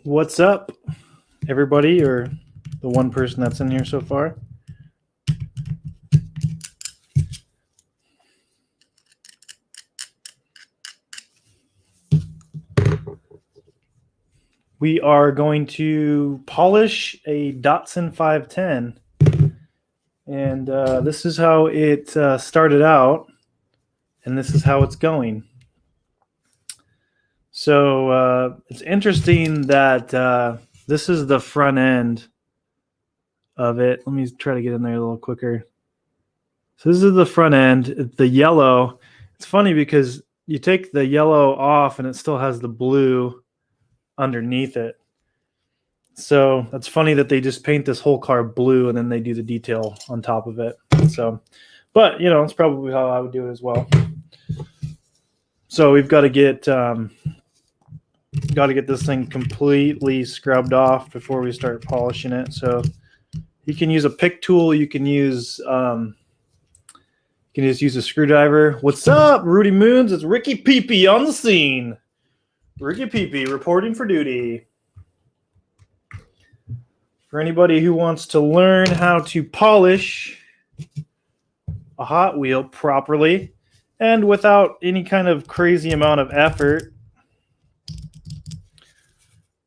What's up, everybody, or the one person that's in here so far? We are going to polish a Datsun 510, and this is how it started out, and this is how it's going. So it's interesting that this is the front end of it. Let me try to get in there a little quicker. So this is the front end. The yellow. It's funny because you take the yellow off and it still has the blue underneath it. So that's funny that they just paint this whole car blue and then they do the detail on top of it. So, but you know, it's probably how I would do it as well. So we've got to get this thing completely scrubbed off before we start polishing it. So you can use a pick tool. You can use just use a screwdriver. What's up, Rudy Moons? It's Ricky Peepee on the scene. Ricky Peepee reporting for duty. For anybody who wants to learn how to polish a Hot Wheel properly and without any kind of crazy amount of effort,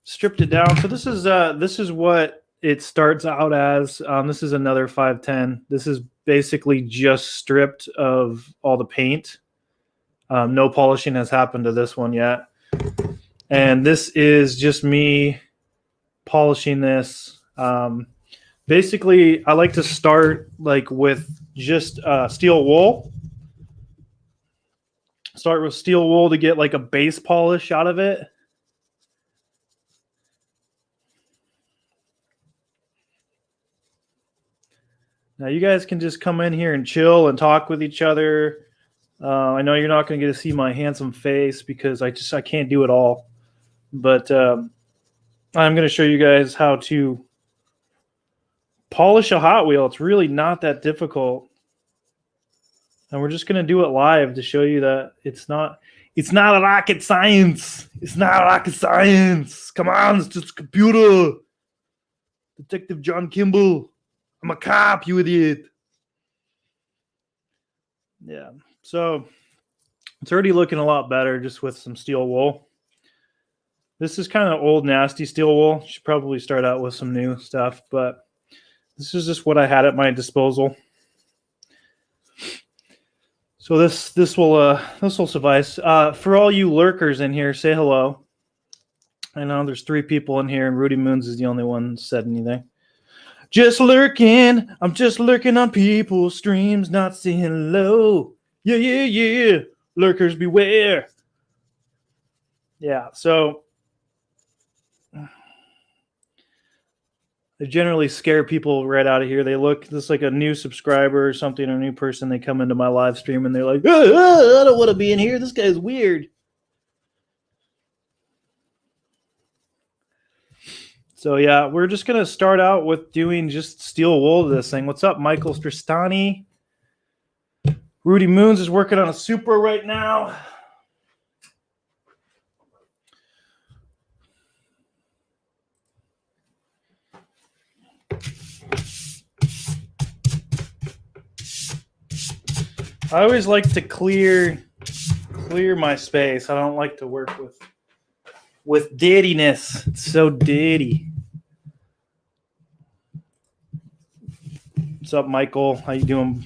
stripped it down. So this is what it starts out as. This is another 510. This is basically just stripped of all the paint. No polishing has happened to this one yet. And this is just me polishing this. Basically, I like to start like with just steel wool. Start with steel wool to get like a base polish out of it. Now you guys can just come in here and chill and talk with each other. I know you're not going to get to see my handsome face because I can't do it all. But I'm going to show you guys how to polish a Hot Wheel. It's really not that difficult. And we're just going to do it live to show you that it's not a rocket science. It's not rocket science. Come on, it's just a computer. Detective John Kimball. I'm a cop, you idiot. Yeah. So it's already looking a lot better just with some steel wool. This is kind of old, nasty steel wool. Should probably start out with some new stuff, but this is just what I had at my disposal. So this will suffice. For all you lurkers in here, say hello. I know there's 3 people in here, and Rudy Moons is the only one that said anything. Just lurking. I'm just lurking on people's streams, not saying hello. Yeah, yeah, yeah. Lurkers beware. Yeah, so I generally scare people right out of here. They look just like a new subscriber or something, or a new person. They come into my live stream and they're like, I don't want to be in here. This guy's weird. So yeah, we're just going to start out with doing just steel wool to this thing. What's up, Michael Strastani? Rudy Moons is working on a Supra right now. I always like to clear my space. I don't like to work with dirtiness. It's so dirty. What's up, Michael? How you doing?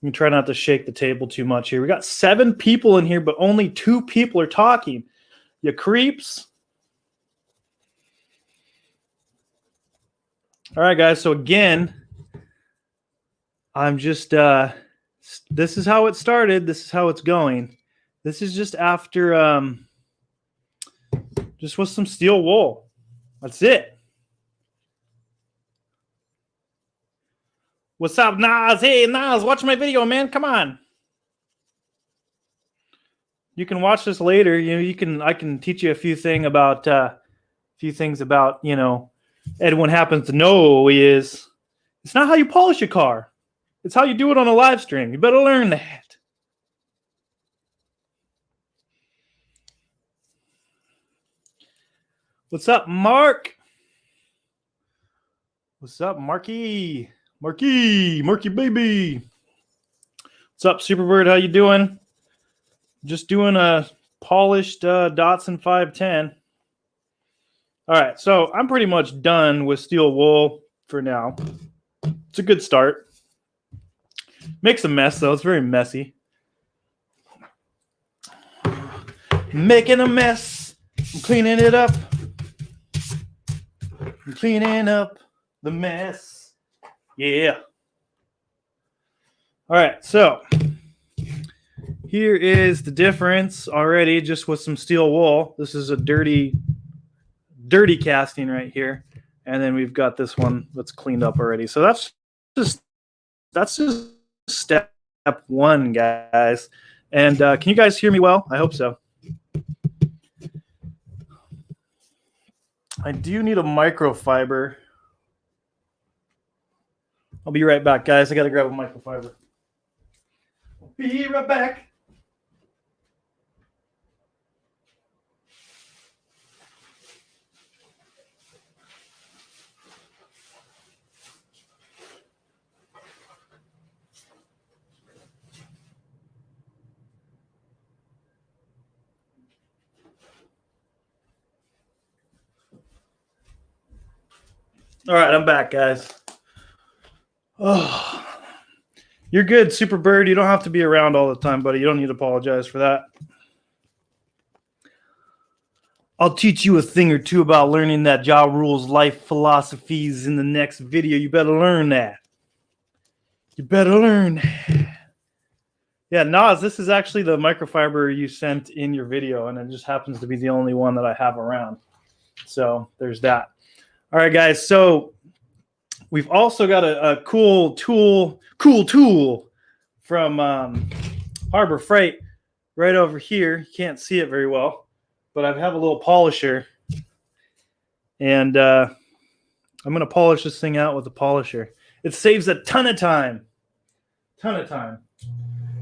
You try not to shake the table too much here. We got 7 people in here, but only 2 people are talking. You creeps. All right, guys. So again, I'm just this is how it started. This is how it's going. This is just after just with some steel wool. That's it. What's up, Nas? Hey, Nas, watch my video, man. Come on. You can watch this later. You know, I can teach you a few things about you know, everyone happens to know who he is. It's not how you polish a car. It's how you do it on a live stream. You better learn that. What's up, Mark? What's up, Marky? Marky baby. What's up, Superbird? How you doing? Just doing a polished Datsun 510. All right, so I'm pretty much done with steel wool for now. It's a good start. Makes a mess, though. It's very messy. Making a mess. I'm cleaning it up. I'm cleaning up the mess. Yeah. All right, so here is the difference already just with some steel wool. This is a dirty casting right here. And then we've got this one that's cleaned up already. So that's just step one, guys. And can you guys hear me well? I hope so. I do need a microfiber. I'll be right back, guys. I got to grab a microfiber. I'll be right back. All right, I'm back, guys. Oh, you're good, Superbird. You don't have to be around all the time, buddy. You don't need to apologize for that. I'll teach you a thing or two about learning that Ja Rule's life philosophies in the next video. You better learn that. You better learn. Yeah, Nas, this is actually the microfiber you sent in your video, and it just happens to be the only one that I have around. So there's that. All right, guys. So we've also got a cool tool from Harbor Freight right over here. You can't see it very well, but I have a little polisher, and I'm going to polish this thing out with a polisher. It saves a ton of time. And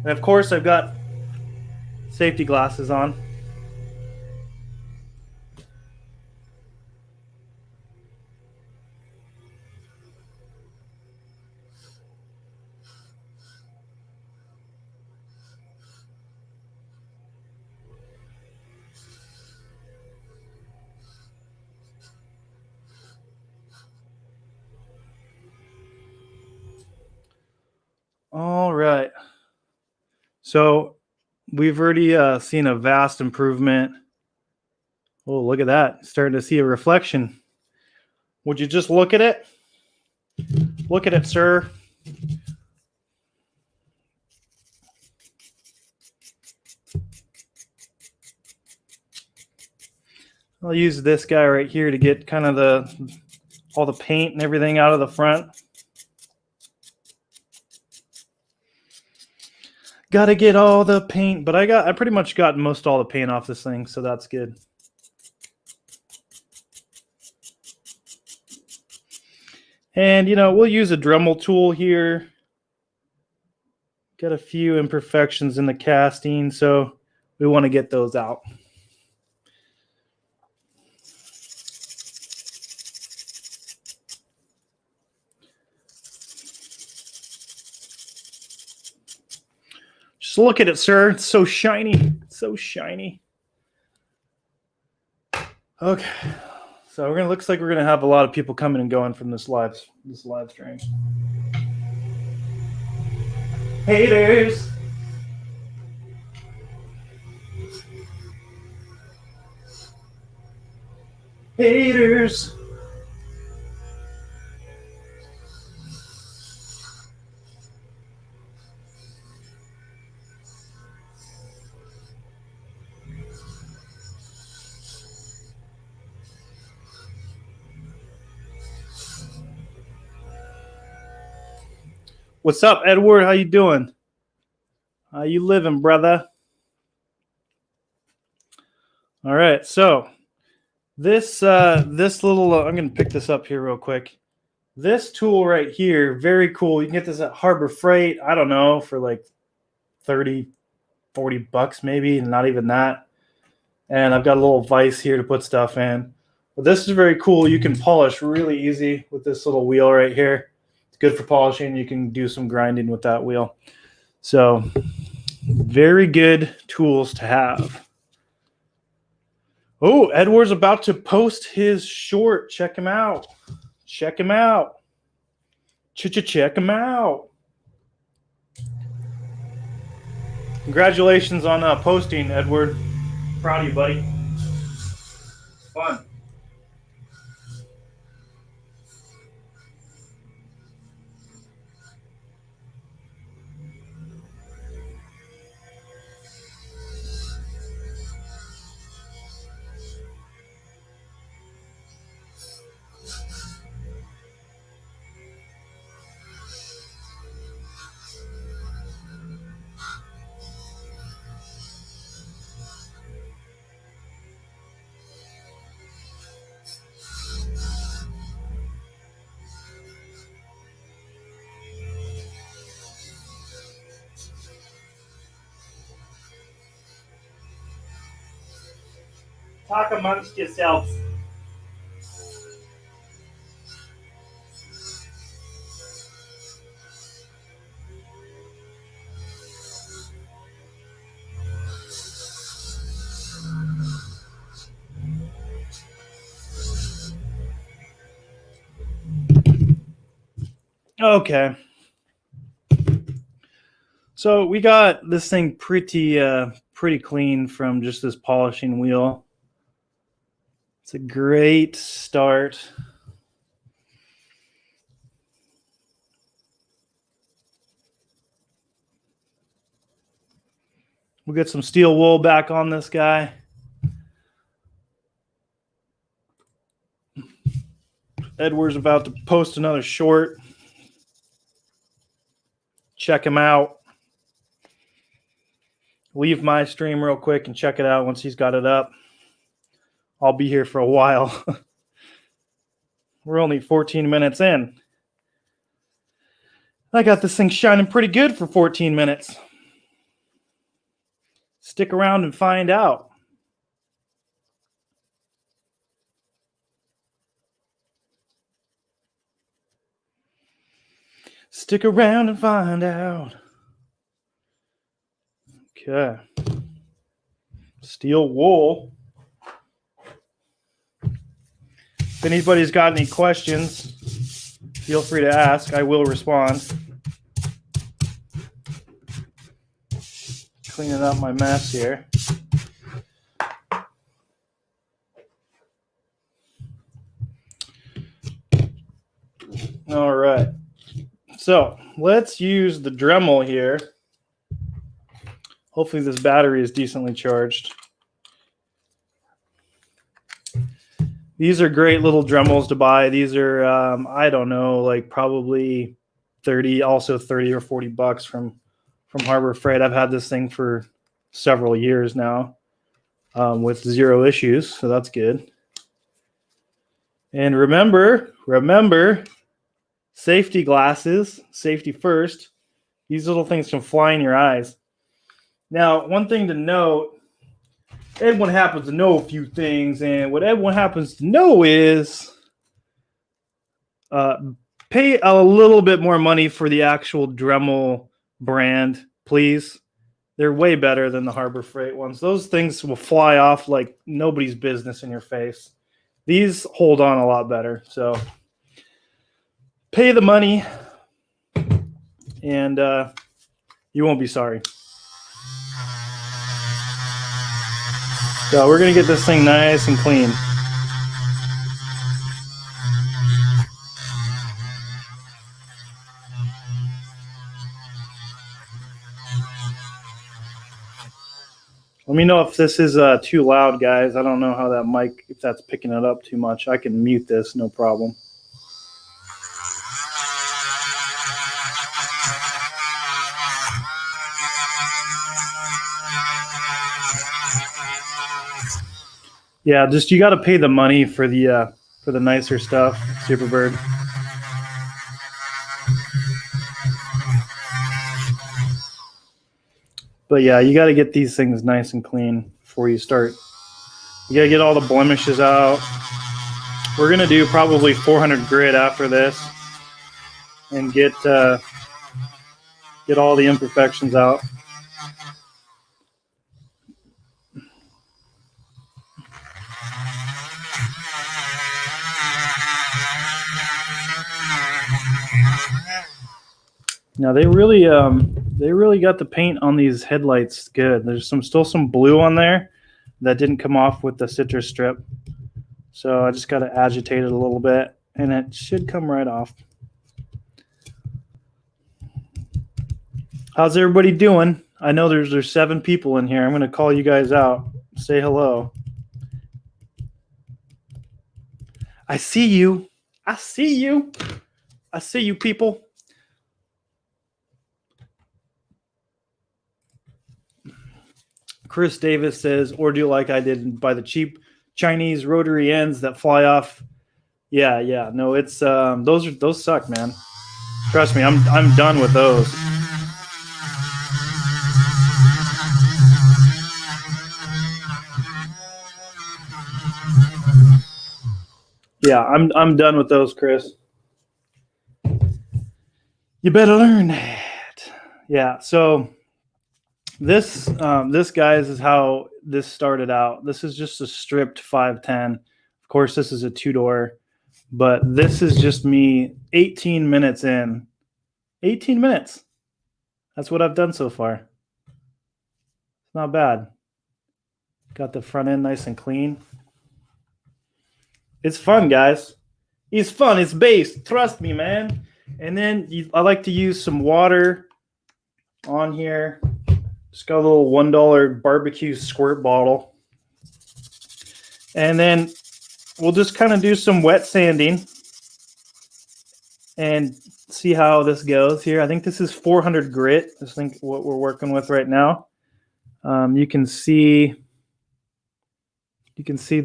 of course, I've got safety glasses on. All right. So we've already seen a vast improvement. Oh, look at that. Starting to see a reflection. Would you just look at it? Look at it, sir. I'll use this guy right here to get kind of all the paint and everything out of the front. Got to get all the paint, but I pretty much got most all the paint off this thing, so that's good. And, you know, we'll use a Dremel tool here. Got a few imperfections in the casting, so we want to get those out. Just look at it, sir. It's so shiny. It's so shiny. Okay. So looks like we're gonna have a lot of people coming and going from this live stream. Haters. Haters. What's up, Edward? How you doing? How you living, brother? All right, so this little I'm gonna pick this up here real quick. This tool right here, very cool. You can get this at Harbor Freight, I don't know, for like 30, 40 bucks maybe, not even that. And I've got a little vise here to put stuff in. But this is very cool. You can polish really easy with this little wheel right here. It's good for polishing. You can do some grinding with that wheel. So very good tools to have. Oh, Edward's about to post his short. Check him out. Check him out. Check him out. Congratulations on posting, Edward. Proud of you, buddy. Fun. Talk amongst yourselves. Okay. So we got this thing pretty clean from just this polishing wheel. It's a great start. We'll get some steel wool back on this guy. Edward's about to post another short. Check him out. Leave my stream real quick and check it out once he's got it up. I'll be here for a while. We're only 14 minutes in. I got this thing shining pretty good for 14 minutes. Stick around and find out. Stick around and find out. Okay. Steel wool. If anybody's got any questions, feel free to ask. I will respond. Cleaning up my mess here. All right. So let's use the Dremel here. Hopefully this battery is decently charged. These are great little Dremels to buy. These are, I don't know, like probably 30 or $40 from Harbor Freight. I've had this thing for several years now with zero issues, so that's good. And remember, safety glasses, safety first. These little things can fly in your eyes. Now, one thing to note, Edwin happens to know a few things, and what Edwin happens to know is pay a little bit more money for the actual Dremel brand, please. They're way better than the Harbor Freight ones. Those things will fly off like nobody's business in your face. These hold on a lot better, so pay the money, and you won't be sorry. So we're going to get this thing nice and clean. Let me know if this is too loud, guys. I don't know how that mic, if that's picking it up too much. I can mute this, no problem. Yeah, just you got to pay the money for the nicer stuff, Superbird. But yeah, you got to get these things nice and clean before you start. You got to get all the blemishes out. We're gonna do probably 400 grit after this, and get all the imperfections out. Now they really got the paint on these headlights good. There's still some blue on there that didn't come off with the citrus strip. So I just got to agitate it a little bit and it should come right off. How's everybody doing? I know there's 7 people in here. I'm going to call you guys out. Say hello. I see you. I see you. I see you people. Chris Davis says, or do like I did, buy the cheap Chinese rotary ends that fly off. Yeah. No, it's those suck, man. Trust me, I'm done with those. Yeah, I'm done with those, Chris. You better learn that. Yeah, so this guys is how this started out. This is just a stripped 510. Of course, this is a 2-door, but this is just me 18 minutes in. 18 minutes. That's what I've done so far. It's not bad. Got the front end nice and clean. It's fun, guys. It's fun. It's based. Trust me, man. And then I like to use some water on here. Just got a little $1 barbecue squirt bottle. And then we'll just kind of do some wet sanding and see how this goes here. I think this is 400 grit. I think what we're working with right now. You can see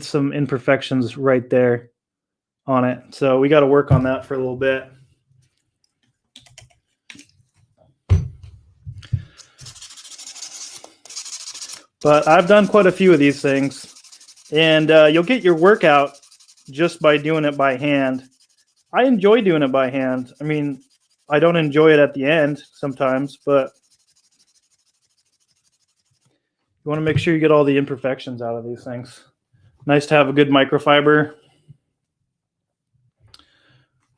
some imperfections right there on it. So we got to work on that for a little bit. But I've done quite a few of these things, and you'll get your workout just by doing it by hand. I enjoy doing it by hand. I mean, I don't enjoy it at the end sometimes, but you want to make sure you get all the imperfections out of these things. Nice to have a good microfiber.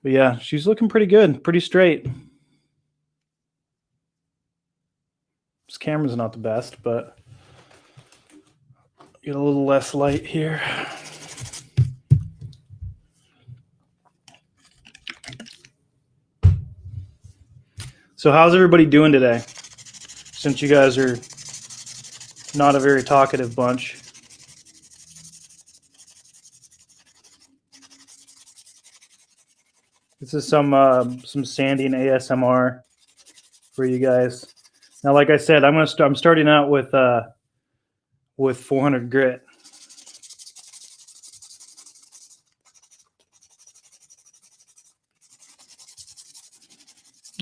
But yeah, she's looking pretty good, pretty straight. This camera's not the best, but get a little less light here. So how's everybody doing today? Since you guys are not a very talkative bunch. This is some sanding ASMR for you guys. Now, like I said, I'm starting out with 400 grit.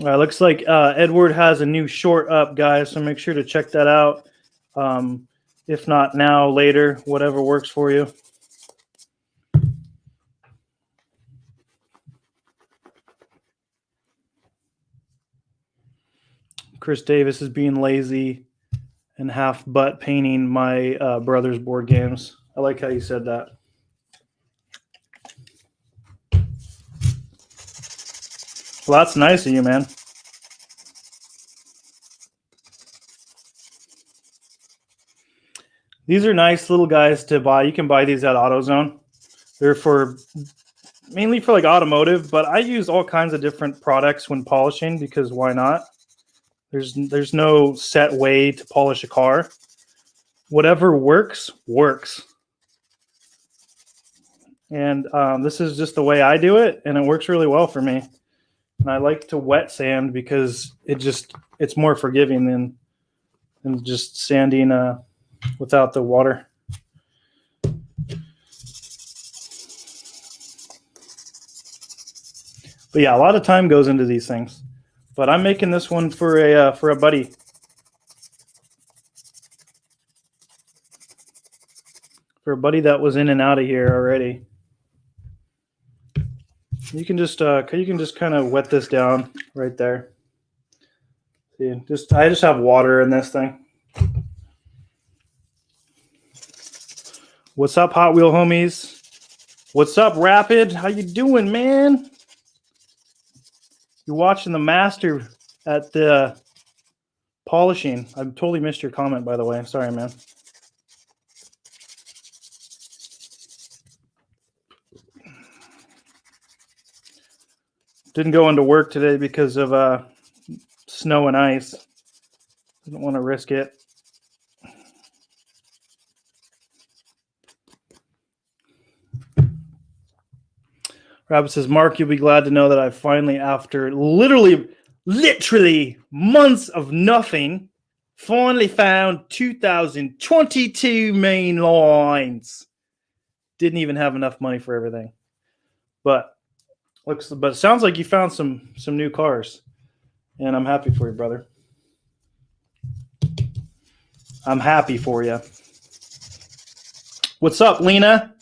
All right, looks like Edward has a new short up, guys, so make sure to check that out. If not now, later, whatever works for you. Chris Davis is being lazy and half butt painting my brother's board games. I like how you said that. Well, that's nice of you, man. These are nice little guys to buy. You can buy these at AutoZone. They're mainly for like automotive, but I use all kinds of different products when polishing because why not? There's no set way to polish a car. Whatever works. And this is just the way I do it, and it works really well for me. And I like to wet sand because it's more forgiving than just sanding without the water. But yeah, a lot of time goes into these things. But I'm making this one for a buddy. For a buddy that was in and out of here already. You can just kind of wet this down right there. See, I just have water in this thing. What's up, Hot Wheel homies? What's up, Rapid? How you doing, man? You're watching the master at the polishing. I totally missed your comment, by the way. Sorry, man. Didn't go into work today because of snow and ice. Didn't want to risk it. Rabbit says, Mark, you'll be glad to know that I finally, after literally months of nothing, finally found 2022 main lines. Didn't even have enough money for everything. But it sounds like you found some new cars. And I'm happy for you, brother. I'm happy for you. What's up, Lena?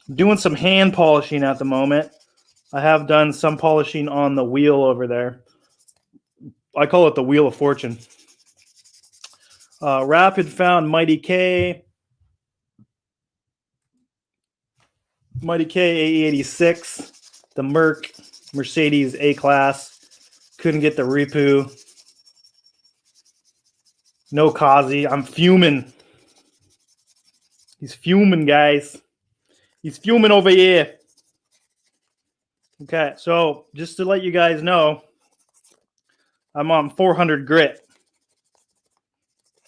I'm doing some hand polishing at the moment. I have done some polishing on the wheel over there. I call it the Wheel of Fortune. Rapid found Mighty K. Mighty K A86. The Mercedes A-Class. Couldn't get the Repu. No Kazi. I'm fuming. He's fuming, guys. He's fuming over here. Okay, so just to let you guys know, I'm on 400 grit.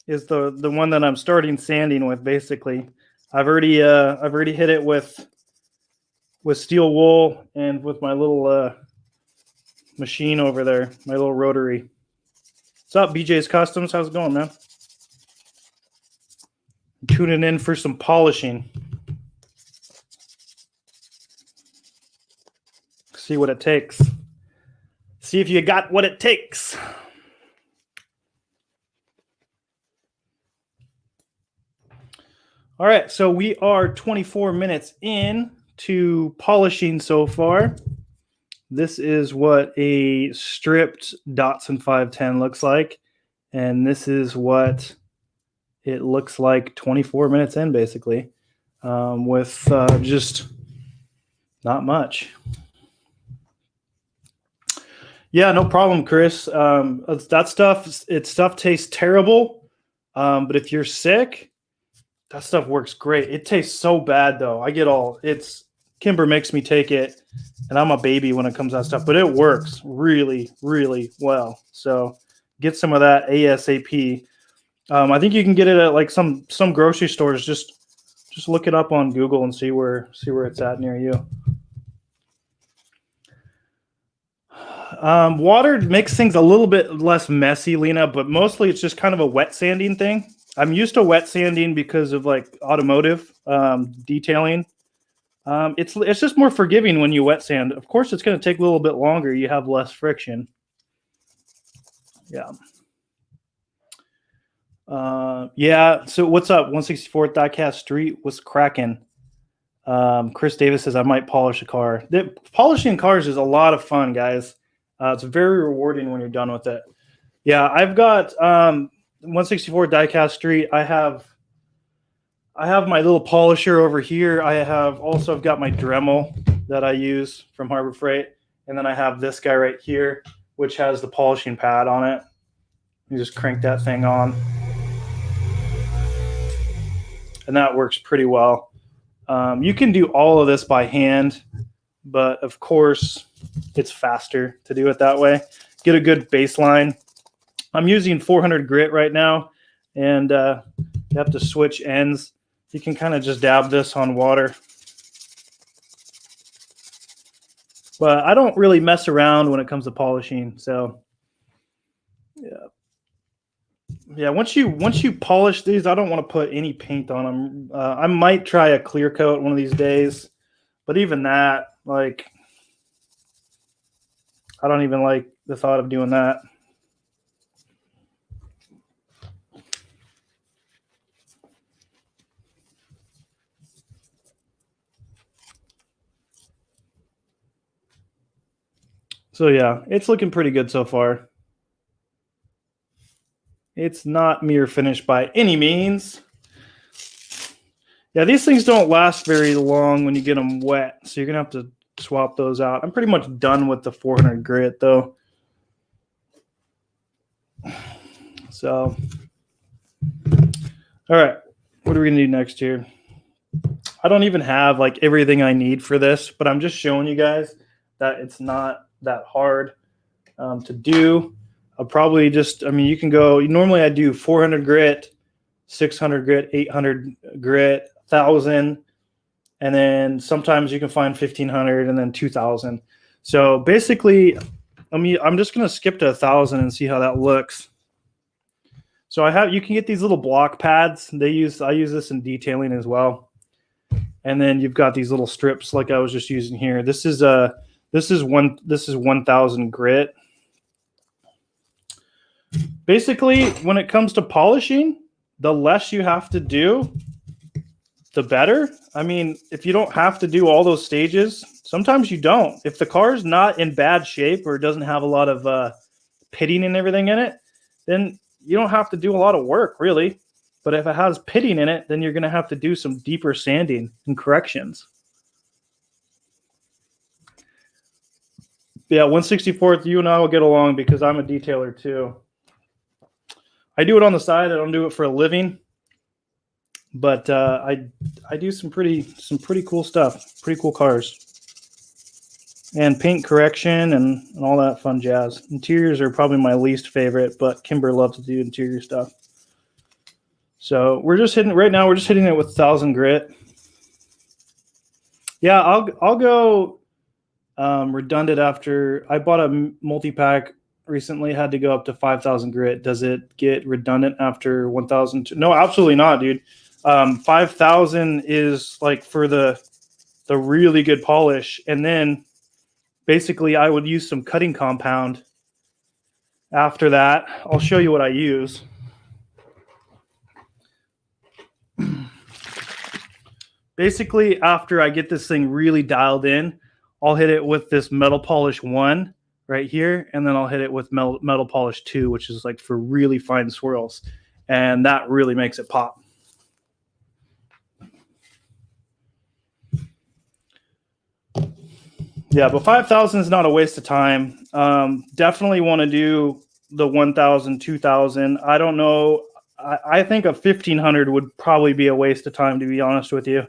Is the one that I'm starting sanding with, basically. I've already hit it with steel wool and with my little machine over there, my little rotary. What's up, BJ's Customs? How's it going, man? Tuning in for some polishing. See what it takes. See if you got what it takes. All right, so we are 24 minutes in to polishing so far. This is what a stripped Datsun 510 looks like. And this is what it looks like 24 minutes in, basically, with just not much. Yeah, no problem, Chris. That stuff tastes terrible. But if you're sick, that stuff works great. It tastes so bad, though. Kimber makes me take it, and I'm a baby when it comes to that stuff. But it works really, really well. So get some of that ASAP. I think you can get it at like some grocery stores. Just look it up on Google and see where it's at near you. Water makes things a little bit less messy, Lena, but mostly it's just kind of a wet sanding thing. I'm used to wet sanding because of like automotive detailing. It's just more forgiving when you wet sand. Of course, it's going to take a little bit longer. You have less friction. Yeah. Yeah. So what's up? 164th Diecast Street. What's cracking? Chris Davis says I might polish a car. Polishing cars is a lot of fun, guys. It's very rewarding when you're done with it. Yeah, I've got 164 Diecast Street. I have my little polisher over here. I've got my Dremel that I use from Harbor Freight, and then I have this guy right here, which has the polishing pad on it. You just crank that thing on, and that works pretty well. You can do all of this by hand, but of course, it's faster to do it that way. Get a good baseline. I'm using 400 grit right now, and you have to switch ends. You can kind of just dab this on water. But I don't really mess around when it comes to polishing. So, yeah. Once you polish these, I don't want to put any paint on them. I might try a clear coat one of these days, but even that, like, I don't even like the thought of doing that. So yeah, it's looking pretty good so far. It's not mirror finished by any means. Yeah, these things don't last very long when you get them wet, so you're gonna have to swap those out. I'm pretty much done with the 400 grit though. So, all right, what are we gonna do next here? I don't even have like everything I need for this, but I'm just showing you guys that it's not that hard to do. I'll probably just, I mean, you can go, normally I do 400 grit, 600 grit, 800 grit, 1,000, and then sometimes you can find 1,500 and then 2,000. So basically, I'm just going to skip to 1,000 and see how that looks. So you can get these little block pads. I use this in detailing as well. And then you've got these little strips like I was just using here. This is 1,000 grit. Basically, when it comes to polishing, the less you have to do, the better. I mean, if you don't have to do all those stages, sometimes you don't. If the car is not in bad shape or doesn't have a lot of pitting and everything in it, then you don't have to do a lot of work, really. But if it has pitting in it, then you're going to have to do some deeper sanding and corrections. Yeah, 1/64th, you and I will get along because I'm a detailer too. I do it on the side. I don't do it for a living, but I do some pretty cool stuff, pretty cool cars, and paint correction and all that fun jazz. Interiors are probably my least favorite, but Kimber loves to do interior stuff. So we're just hitting right now. We're just hitting it with 1,000 grit. Yeah, I'll go redundant after I bought a multi-pack recently. Had to go up to 5,000 grit. Does it get redundant after 1,000? No, absolutely not, dude. 5,000 is like for the really good polish, and then basically I would use some cutting compound after that. I'll show you what I use. Basically, after I get this thing really dialed in, I'll hit it with this metal polish 1 right here, and then I'll hit it with metal polish 2, which is like for really fine swirls, and that really makes it pop. Yeah, but 5,000 is not a waste of time. Definitely want to do the 1,000, 2,000. I don't know. I think a 1,500 would probably be a waste of time, to be honest with you.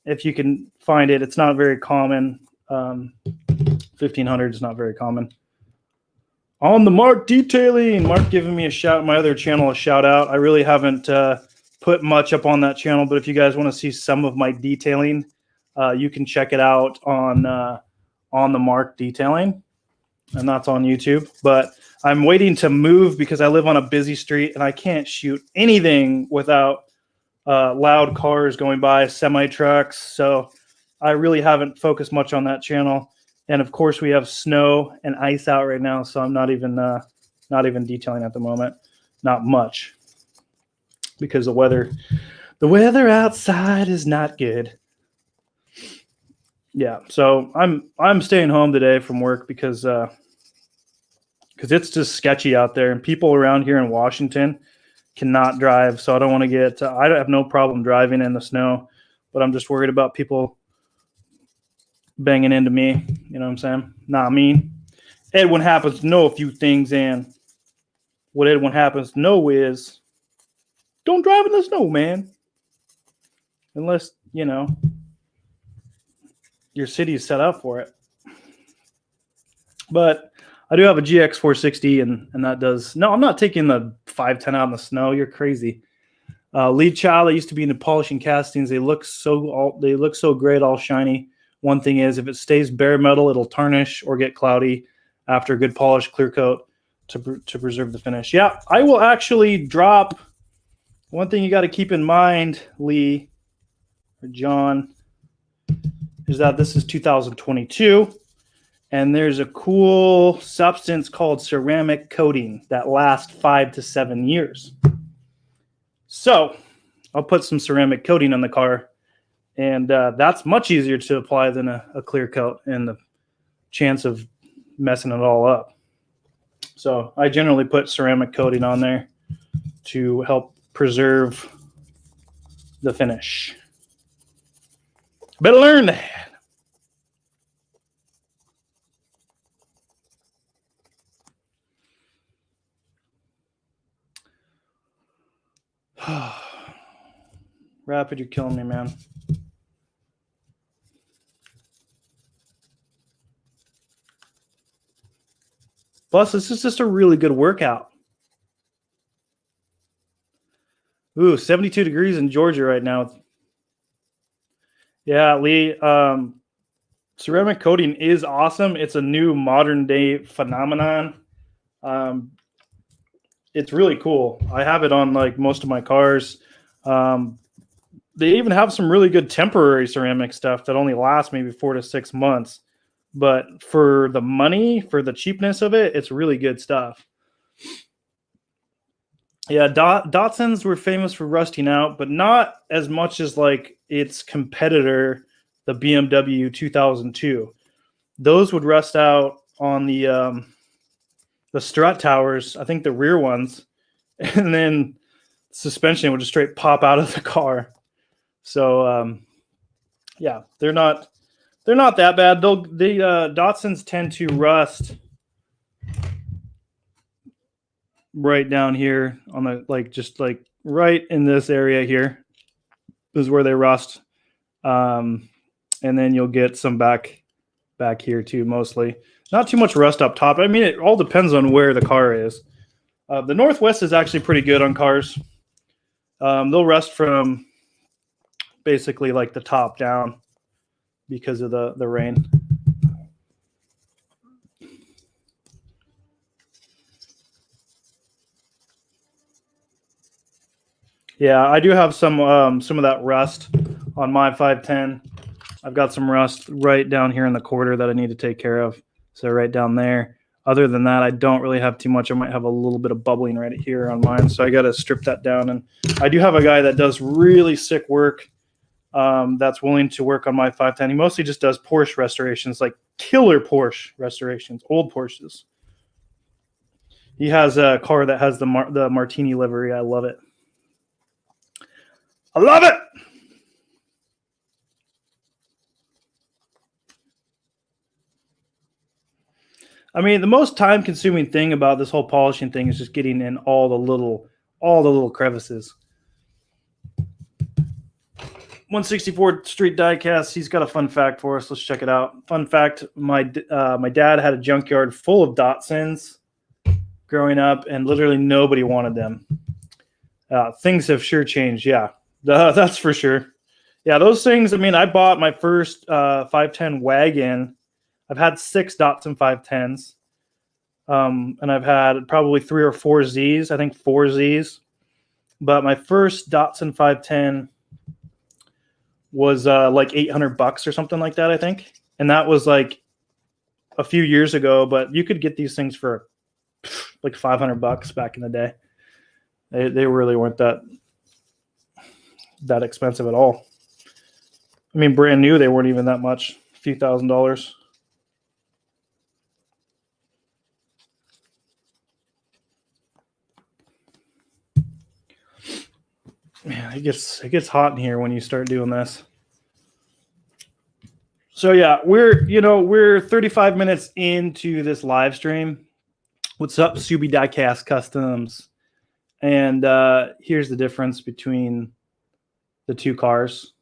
If you can find it, it's not very common. 1,500 is not very common. On the Mark Detailing, Mark giving me a shout, my other channel a shout out. I really haven't put much up on that channel, but if you guys want to see some of my detailing, you can check it out on the Mark Detailing, and that's on YouTube. But I'm waiting to move because I live on a busy street and I can't shoot anything without loud cars going by, semi trucks. So I really haven't focused much on that channel. And of course, we have snow and ice out right now, so I'm not even detailing at the moment. Not much, because the weather outside is not good. Yeah, so I'm staying home today from work because it's just sketchy out there, and people around here in Washington cannot drive. So I don't want to get. I have no problem driving in the snow, but I'm just worried about people banging into me. You know what I'm saying? Not me. Edwin happens to know a few things, and what Edwin happens to know is don't drive in the snow, man. Unless, you know, your city is set up for it. But I do have a GX 460, and that does. No, I'm not taking the 510 out in the snow. You're crazy. Lead child, I used to be into polishing castings. They look so great, all shiny. One thing is, if it stays bare metal, it'll tarnish or get cloudy after a good polish, clear coat to preserve the finish. Yeah, I will actually drop. One thing you got to keep in mind, Lee or John, is that this is 2022. And there's a cool substance called ceramic coating that lasts 5 to 7 years. So I'll put some ceramic coating on the car, and that's much easier to apply than a clear coat. And the chance of messing it all up. So I generally put ceramic coating on there to help preserve the finish. Better learn that. Rapid, you're killing me, man. Plus, this is just a really good workout. Ooh, 72 degrees in Georgia right now. Yeah, Lee, ceramic coating is awesome. It's a new modern day phenomenon. It's really cool. I have it on like most of my cars. They even have some really good temporary ceramic stuff that only lasts maybe 4 to 6 months. But for the money, for the cheapness of it, it's really good stuff. Yeah, Datsuns were famous for rusting out, but not as much as like its competitor, the BMW 2002. Those would rust out on the strut towers, I think the rear ones, and then suspension would just straight pop out of the car. So yeah, they're not that bad. The Datsuns tend to rust right down here on the just right in this area here is where they rust, and then you'll get some back here too. Mostly, not too much rust up top. I mean, it all depends on where the car is. The Northwest is actually pretty good on cars. They'll rust from basically like the top down because of the rain. Yeah, I do have some of that rust on my 510. I've got some rust right down here in the quarter that I need to take care of. So right down there. Other than that, I don't really have too much. I might have a little bit of bubbling right here on mine. So I got to strip that down. And I do have a guy that does really sick work that's willing to work on my 510. He mostly just does Porsche restorations, like killer Porsche restorations, old Porsches. He has a car that has the Martini livery. I love it. I love it. I mean, the most time-consuming thing about this whole polishing thing is just getting in all the little crevices. 164th Street Diecast. He's got a fun fact for us. Let's check it out. Fun fact: my dad had a junkyard full of Datsuns growing up, and literally nobody wanted them. Things have sure changed. Yeah, that's for sure. Yeah, those things. I mean, I bought my first 510 wagon. I've had 6 Datsun 510s, and I've had probably 3 or 4 Zs. I think 4 Zs. But my first Datsun 510 was like $800 or something like that, I think. And that was like a few years ago, but you could get these things for like $500 back in the day. They really weren't that expensive at all. I mean, brand new, they weren't even that much, a few $1,000s. Man, it gets hot in here when you start doing this. So yeah, we're 35 minutes into this live stream. What's up, Subi Diecast Customs? And here's the difference between the two cars.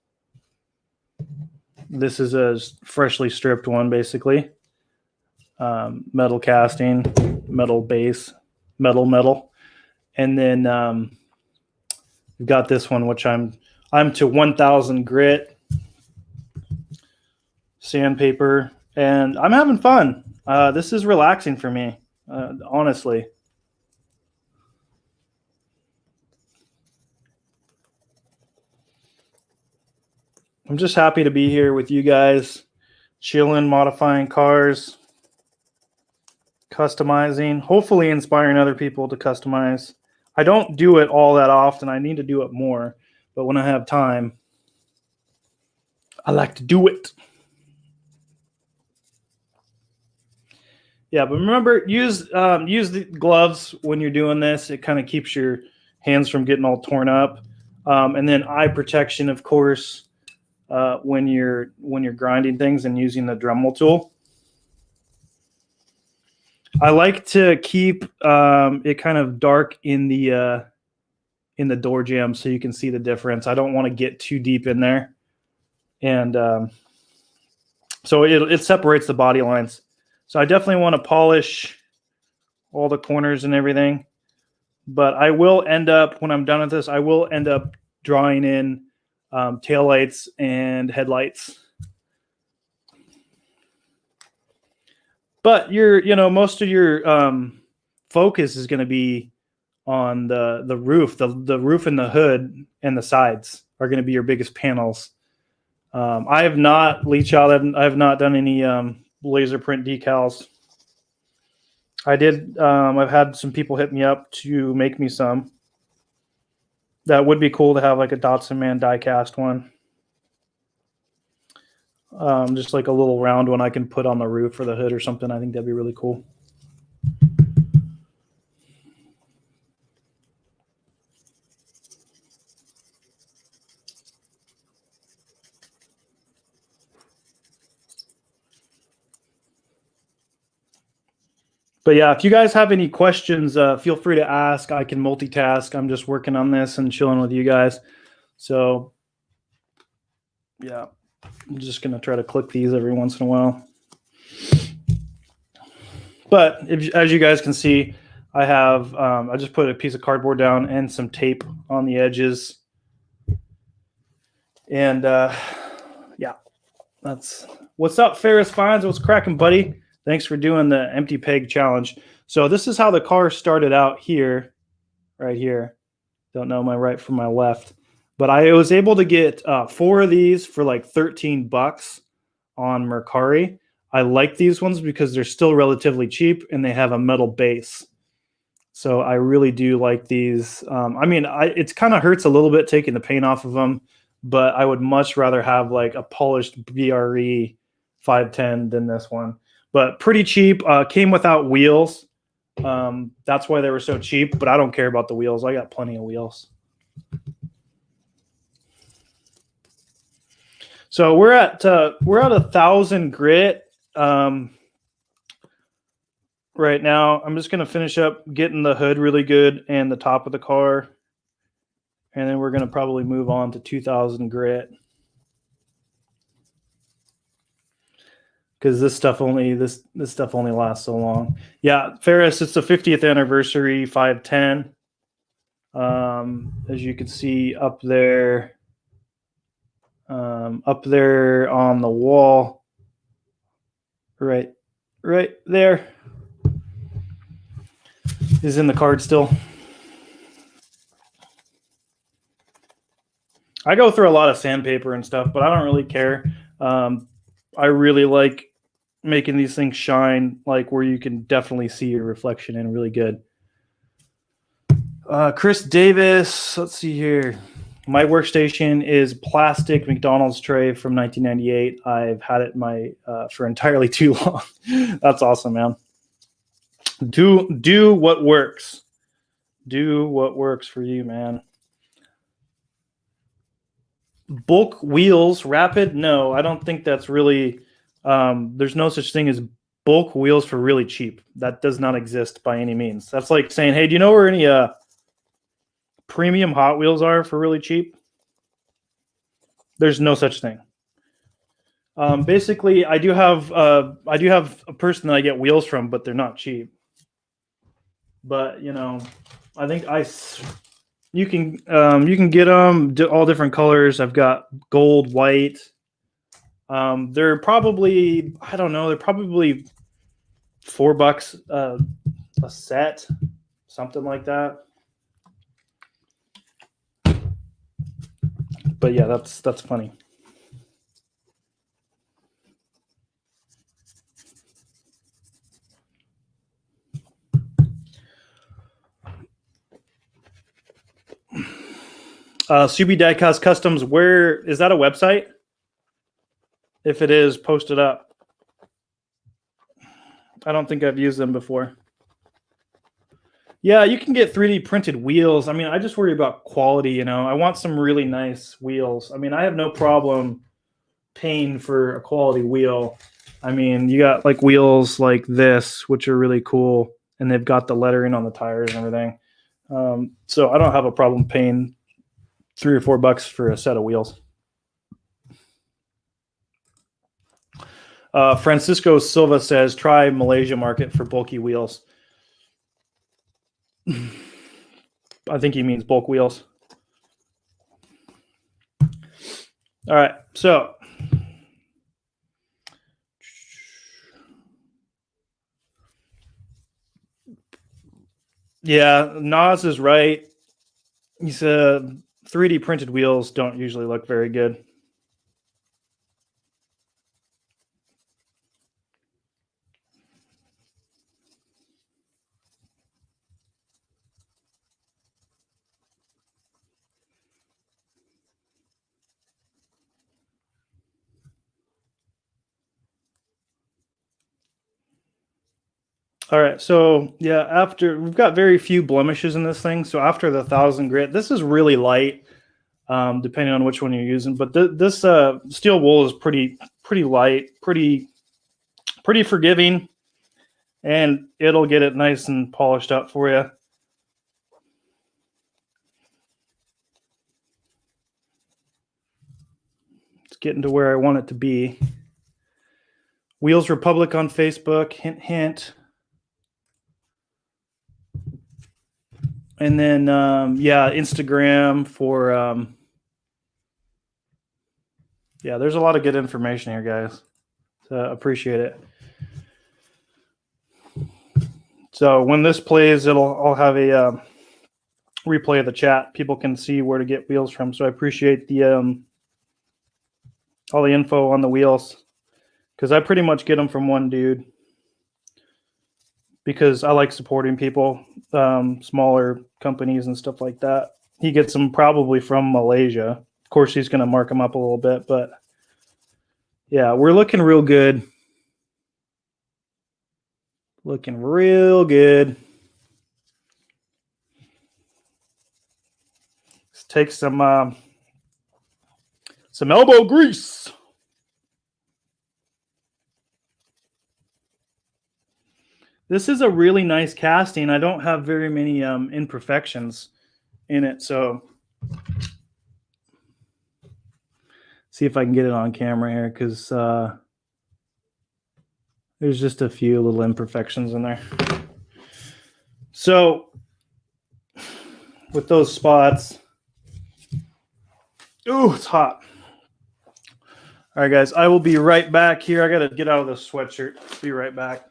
This is a freshly stripped one, basically. Metal casting, metal base, metal. And then we've got this one, which I'm to 1000 grit, sandpaper, and I'm having fun. This is relaxing for me, honestly. I'm just happy to be here with you guys, chilling, modifying cars, customizing, hopefully inspiring other people to customize. I don't do it all that often. I need to do it more. But when I have time, I like to do it. Yeah, but remember, use the gloves when you're doing this. It kind of keeps your hands from getting all torn up, and then eye protection, of course, when you're grinding things and using the Dremel tool. I like to keep it kind of dark in the door jamb so you can see the difference. I don't want to get too deep in there, and so it separates the body lines. So I definitely want to polish all the corners and everything. But I will end up, when I'm done with this, I will end up drawing in taillights and headlights. But most of your focus is going to be on the roof. The roof and the hood and the sides are going to be your biggest panels. I have not I have not done any laser print decals. I did. I've had some people hit me up to make me some. That would be cool to have like a Datsun Man die cast one. Just like a little round one I can put on the roof or the hood or something. I think that'd be really cool. But yeah, if you guys have any questions, feel free to ask. I can multitask. I'm just working on this and chilling with you guys. So yeah, I'm just going to try to click these every once in a while. But as you guys can see, I have, I just put a piece of cardboard down and some tape on the edges. And yeah, that's what's up, Ferris Fines. What's cracking, buddy? Thanks for doing the empty peg challenge. So this is how the car started out here, right here. Don't know my right from my left. But I was able to get 4 of these for like 13 bucks on Mercari. I like these ones because they're still relatively cheap and they have a metal base. So I really do like these. I mean, it kind of hurts a little bit taking the paint off of them, but I would much rather have like a polished BRE 510 than this one. But pretty cheap. Came without wheels. That's why they were so cheap, but I don't care about the wheels. I got plenty of wheels. So we're at 1,000 grit right now. I'm just going to finish up getting the hood really good and the top of the car. And then we're going to probably move on to 2,000 grit. Because this stuff only lasts so long. Yeah, Ferris, it's the 50th anniversary 510. As you can see up there on the wall, right there, is in the card still. I go through a lot of sandpaper and stuff, but I don't really care. I really like making these things shine, like where you can definitely see your reflection in really good. Chris Davis, let's see here. My workstation is plastic McDonald's tray from 1998. I've had it for entirely too long. That's awesome, man. Do what works. Do what works for you, man. Bulk wheels, rapid? No, I don't think that's really. There's no such thing as bulk wheels for really cheap. That does not exist by any means. That's like saying, hey, do you know where any premium Hot Wheels are for really cheap? There's no such thing. Basically, I do have a person that I get wheels from, but they're not cheap. But I think you can get them all different colors. I've got gold, white. They're probably, I don't know, they're probably $4 a set, something like that. But yeah, that's funny. Subi Diecast Customs, where is that a website? If it is, post it up. I don't think I've used them before. Yeah, you can get 3D printed wheels. I mean, I just worry about quality, you know. I want some really nice wheels. I mean, I have no problem paying for a quality wheel. I mean, you got like wheels like this, which are really cool, and they've got the lettering on the tires and everything. So I don't have a problem paying $3 or $4 for a set of wheels. Francisco Silva says, try Malaysia market for bulky wheels. I think he means bulk wheels. All right, so yeah, Nas is right. He said 3D printed wheels don't usually look very good. All right, so yeah, after we've got very few blemishes in this thing. So after the 1,000 grit, this is really light, depending on which one you're using. But this steel wool is pretty light, pretty forgiving, and it'll get it nice and polished up for you. It's getting to where I want it to be. Wheels Republic on Facebook, hint, hint. And then, yeah, Instagram for, yeah, there's a lot of good information here, guys. So appreciate it. So when this plays, I'll have a replay of the chat. People can see where to get wheels from. So I appreciate the all the info on the wheels, because I pretty much get them from one dude, because I like supporting people, smaller companies and stuff like that. He gets them probably from Malaysia. Of course, he's going to mark them up a little bit, but yeah, we're looking real good. Looking real good. Let's take some elbow grease. This is a really nice casting. I don't have very many imperfections in it, so see if I can get it on camera here, because there's just a few little imperfections in there. So with those spots, ooh, it's hot. All right, guys, I will be right back here. I got to get out of this sweatshirt. Be right back.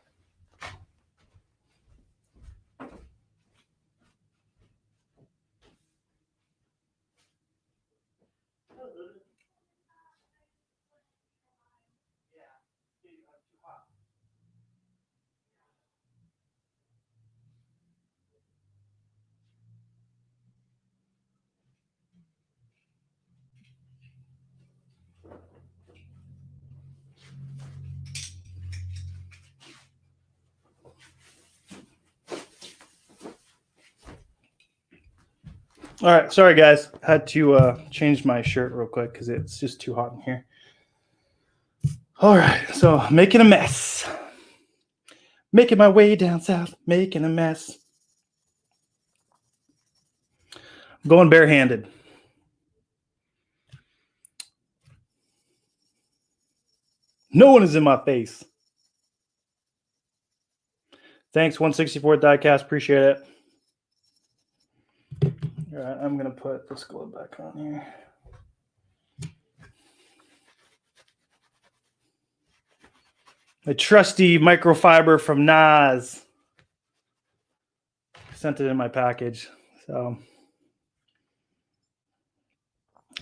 All right, sorry guys, had to change my shirt real quick because it's just too hot in here. All right, so making a mess, making my way down south, making a mess. Going barehanded. No one is in my face. Thanks, 164 Diecast, appreciate it. All right, I'm gonna put this glove back on here. A trusty microfiber from Nas. Sent it in my package. So,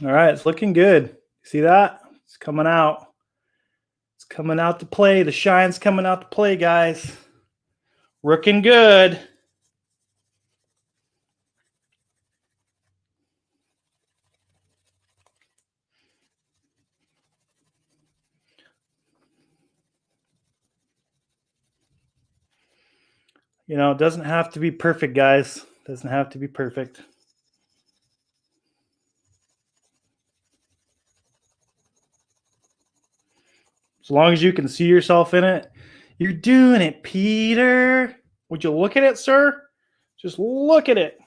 all right, it's looking good. See that? It's coming out. It's coming out to play. The shine's coming out to play, guys. Looking good. You know, it doesn't have to be perfect, guys. It doesn't have to be perfect. As long as you can see yourself in it, you're doing it, Peter. Would you look at it, sir? Just look at it.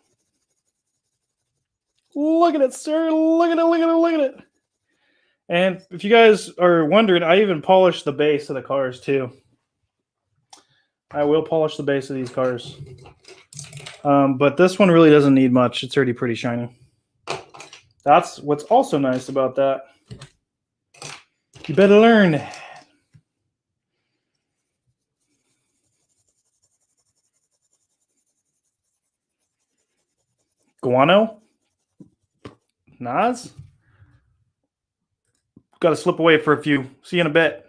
Look at it, sir. Look at it, look at it, look at it. And if you guys are wondering, I even polished the base of the cars too. I will polish the base of these cars. But this one really doesn't need much. It's already pretty shiny. That's what's also nice about that. You better learn. Guano? Nas? Got to slip away for a few. See you in a bit.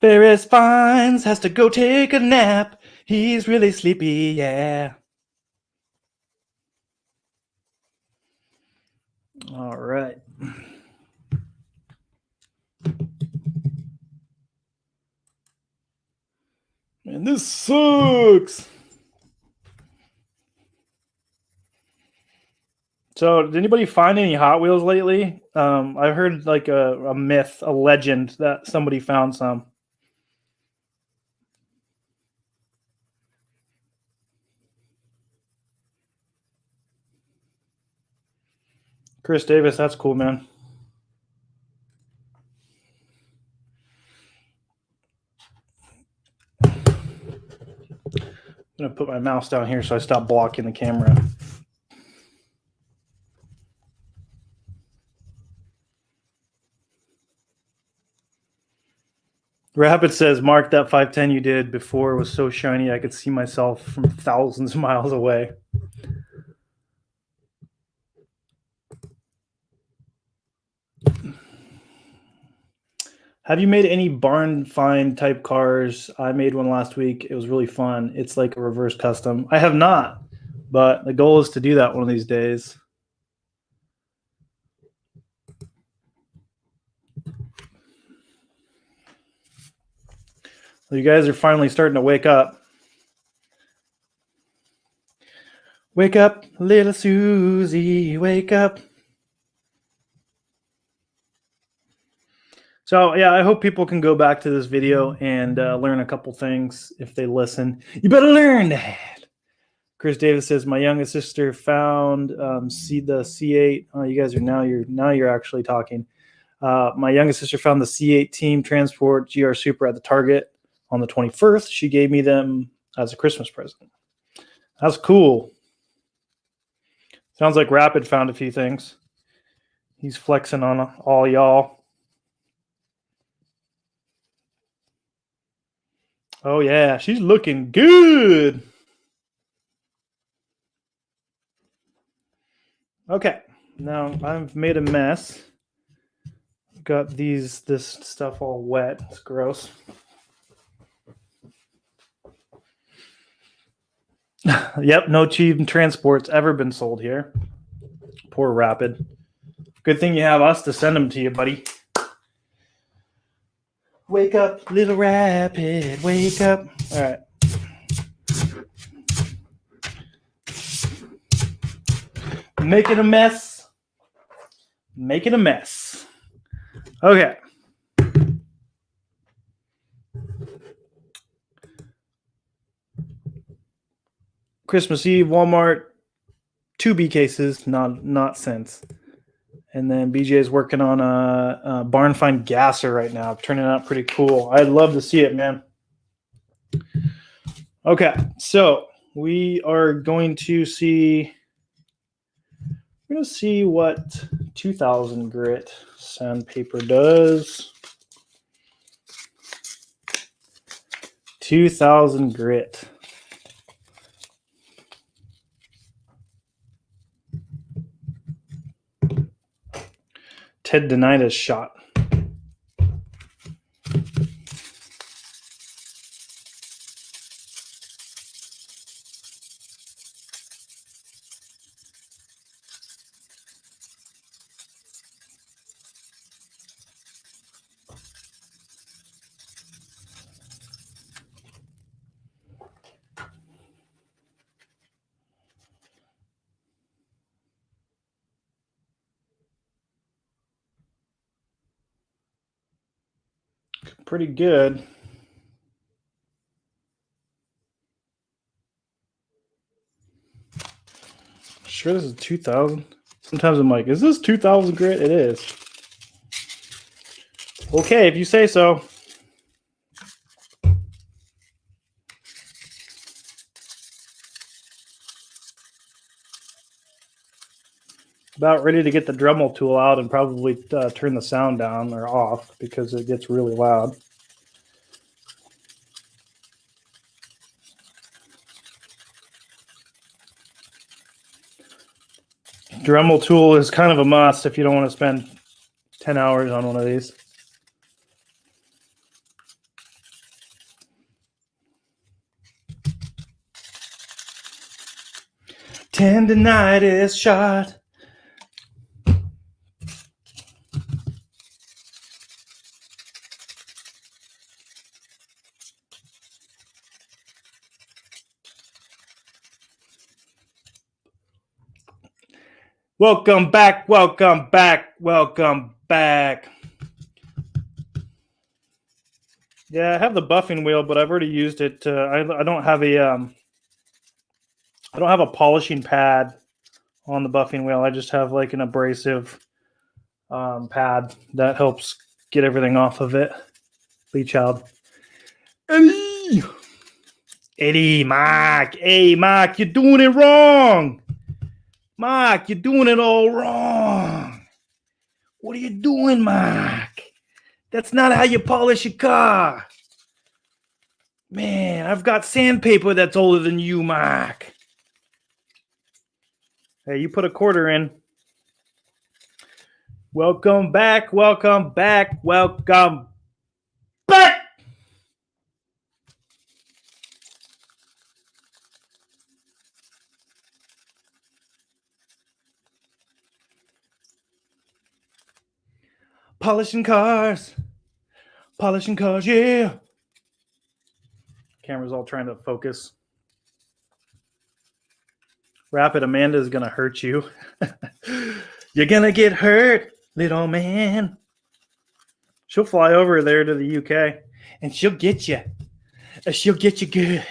Ferris Fines has to go take a nap. He's really sleepy, yeah. All right. Man, this sucks. So, did anybody find any Hot Wheels lately? I heard like a myth, a legend that somebody found some. Chris Davis, that's cool, man. I'm gonna put my mouse down here so I stop blocking the camera. Rapid says, Mark, that 510 you did before was so shiny I could see myself from thousands of miles away. Have you made any barn find type cars? I made one last week. It was really fun. It's like a reverse custom. I have not, but the goal is to do that one of these days. Well, you guys are finally starting to wake up. Wake up, little Susie, wake up. So, yeah, I hope people can go back to this video and learn a couple things if they listen. You better learn that. Chris Davis says, my youngest sister found the C8. Oh, you guys are now you're actually talking. My youngest sister found the C8 Team Transport GR Super at the Target on the 21st. She gave me them as a Christmas present. That's cool. Sounds like Rapid found a few things. He's flexing on all y'all. Oh, yeah. She's looking good. Okay. Now I've made a mess. Got this stuff all wet. It's gross. Yep, no cheap transports ever been sold here. Poor Rapid. Good thing you have us to send them to you, buddy. Wake up, little Rapid. Wake up. All right. Making a mess. Making a mess. Okay. Christmas Eve, Walmart, 2 B cases, not cents. And then BJ is working on a barn find gasser right now, turning out pretty cool. I'd love to see it, man. Okay, so we are going to see. We're going to see what 2000 grit sandpaper does. 2000 grit. Ted Denida's shot. Pretty good. Sure, this is 2000. Sometimes I'm like, is this 2000 grit? It is. Okay, if you say so. About ready to get the Dremel tool out and probably turn the sound down or off because it gets really loud. Dremel tool is kind of a must if you don't want to spend 10 hours on one of these. Tendinitis shot. Welcome back, welcome back, welcome back. Yeah, I have the buffing wheel, but I've already used it. I don't have a polishing pad on the buffing wheel. I just have like an abrasive pad that helps get everything off of it. Lee Child. Eddie, Mark. Hey, Mark, you're doing it wrong. Mark, you're doing it all wrong. What are you doing, Mark? That's not how you polish a car. Man, I've got sandpaper that's older than you, Mark. Hey, you put a quarter in. Welcome back, welcome back, welcome back. Polishing cars, yeah. Camera's all trying to focus. Rapid Amanda's gonna hurt you. You're gonna get hurt, little man. She'll fly over there to the UK and she'll get you. She'll get you good.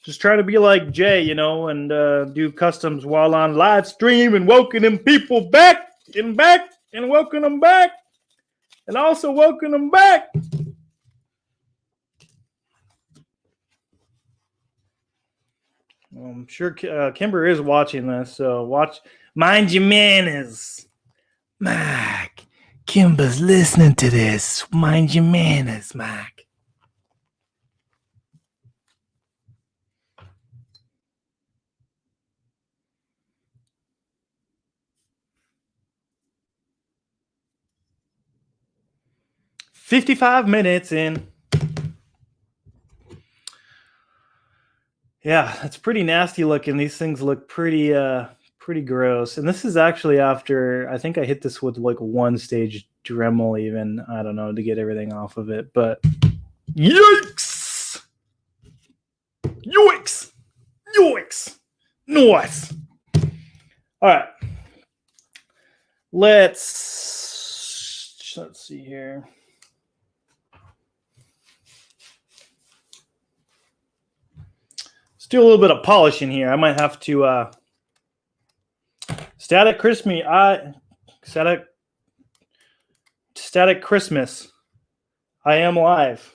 Just try to be like Jay, you know, and do customs while on live stream and welcoming people back and welcome them back and also welcome them back. I'm sure Kimber is watching this, so watch. Mind your manners. Mike, Kimber's listening to this. Mind your manners, Mike. $55 minutes in. Yeah, it's pretty nasty looking. These things look pretty gross. And this is actually after, I think I hit this with like one stage Dremel even, I don't know, to get everything off of it. But yikes! Yoicks! Yoicks! Nice! All right. Let's see here. Let's do a little bit of polishing here. I might have to static Christmas. I am live.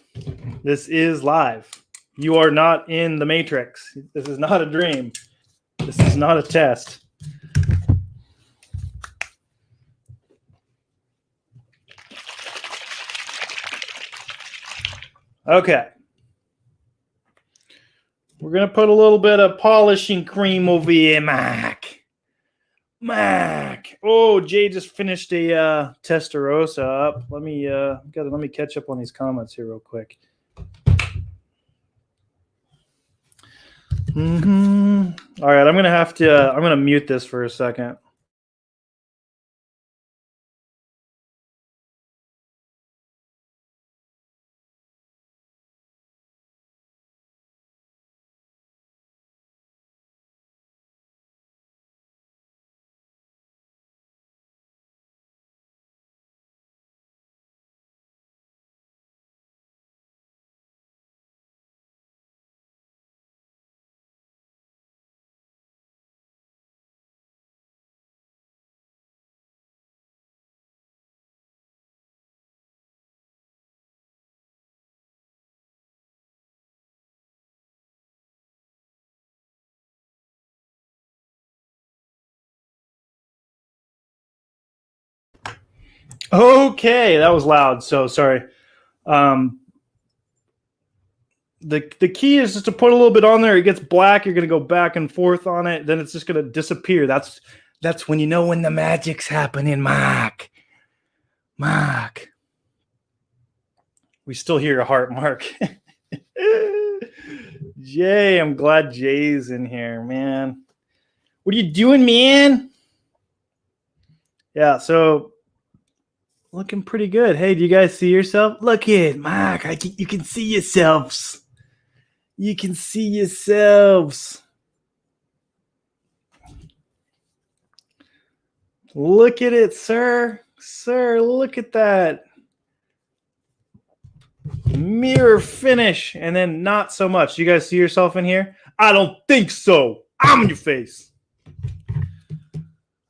This is live. You are not in the Matrix. This is not a dream. This is not a test. Okay. We're going to put a little bit of polishing cream over here, Mac. Oh, Jay just finished a Testarossa up. Let me catch up on these comments here real quick. All right, I'm going to mute this for a second. Okay, that was loud. So sorry. The key is just to put a little bit on there. It gets black. You're gonna go back and forth on it. Then it's just gonna disappear. That's when you know when the magic's happening, Mark. Mark. We still hear a heart, Mark. Jay, I'm glad Jay's in here, man. What are you doing, man? Yeah, so looking pretty good. Hey, do you guys see yourself? Look at Mark. You can see yourselves. You can see yourselves. Look at it, sir. Sir, look at that. Mirror finish. And then not so much. You guys see yourself in here? I don't think so. I'm in your face.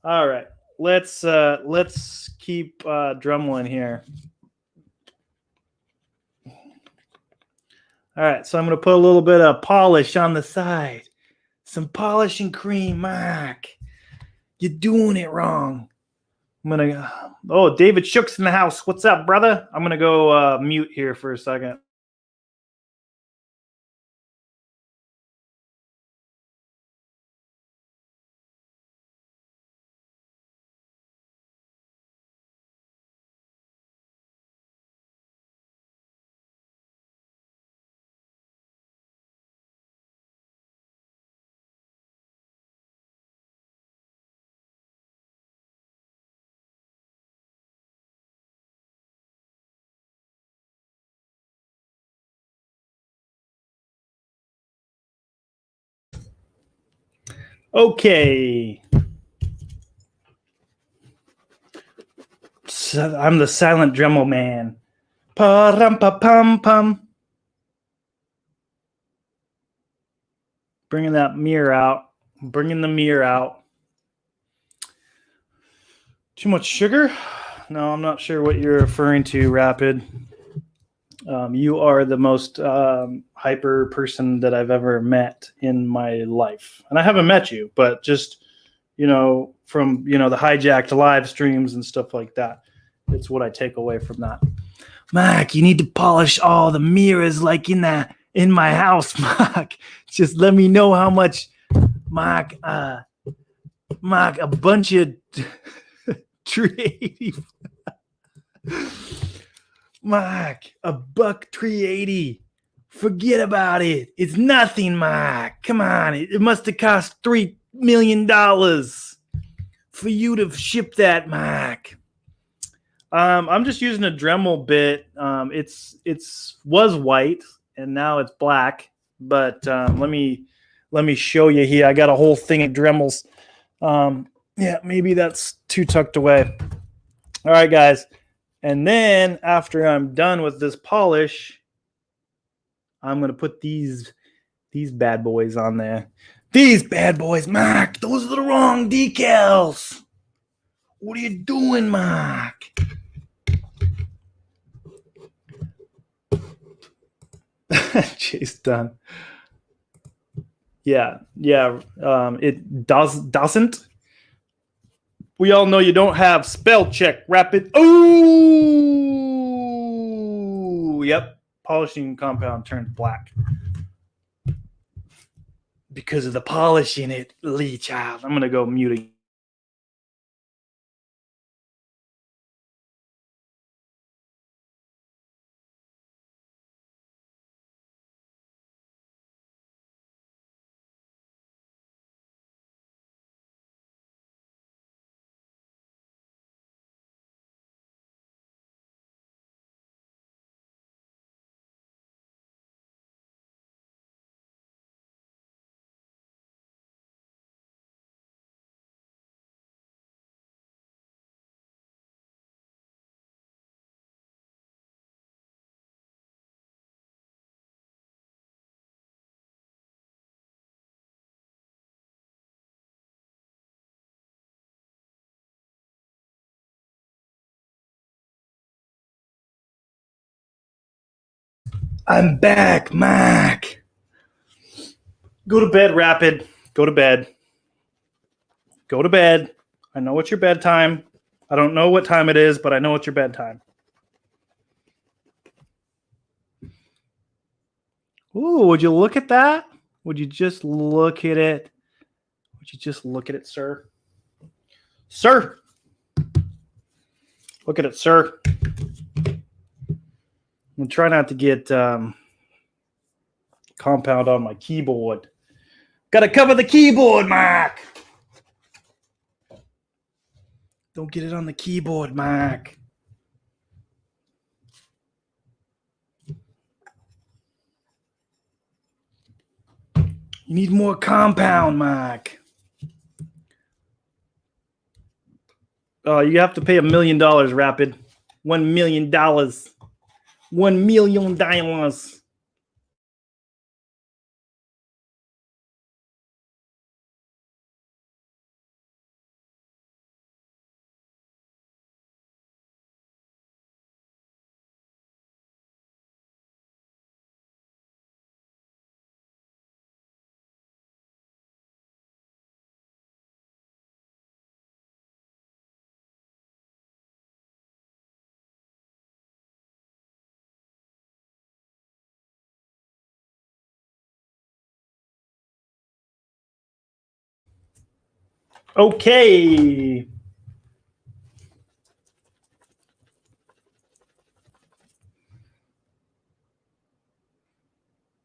All right. Let's keep Dremel here. All right, so I'm going to put a little bit of polish on the side. Some polishing cream, Mark. You're doing it wrong. I'm going to... Oh, David Shook's in the house. What's up, brother? I'm going to go mute here for a second. Okay. So I'm the silent Dremel man. Pa-rum-pa-pum-pum. Bringing that mirror out. Bringing the mirror out. Too much sugar? No, I'm not sure what you're referring to, Rapid. You are the most hyper person that I've ever met in my life. And I haven't met you, but just, from, the hijacked live streams and stuff like that. It's what I take away from that. Mark, you need to polish all the mirrors like in my house, Mark. Just let me know how much, Mark, a bunch of 380. Mark, a buck 380. Forget about it. It's nothing, Mark. Come on. It must have cost $3 million for you to ship that, Mark. I'm just using a Dremel bit. It's was white and now it's black. But let me show you here. I got a whole thing of Dremels. Yeah, maybe that's too tucked away. All right, guys. And then after I'm done with this polish, I'm going to put these bad boys on there. These bad boys, Mark, those are the wrong decals. What are you doing, Mark? Chase done. Yeah. It doesn't. We all know you don't have spell check. Rapid. Oh, yep. Polishing compound turns black because of the polish in it, Lee child. I'm gonna go mute. I'm back, Mark. Go to bed, Rapid. Go to bed. Go to bed. I know it's your bedtime. I don't know what time it is, but I know it's your bedtime. Ooh, would you look at that? Would you just look at it? Would you just look at it, sir? Sir! Look at it, sir. I'm trying not to get compound on my keyboard. Gotta cover the keyboard, Mark. Don't get it on the keyboard, Mark. You need more compound, Mark. Oh, you have to pay $1 million, Rapid. $1 million. $1 million. Okay.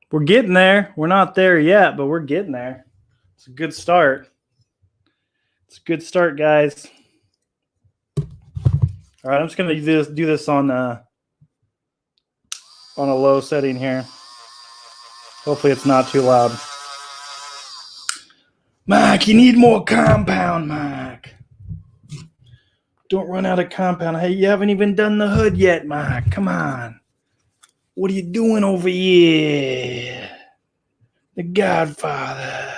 We're getting there. We're not there yet, but we're getting there. It's a good start. It's a good start, guys. All right, I'm just gonna do this on a low setting here. Hopefully, it's not too loud. Mike, you need more compound, Mike. Don't run out of compound. Hey, you haven't even done the hood yet, Mike. Come on. What are you doing over here? The Godfather.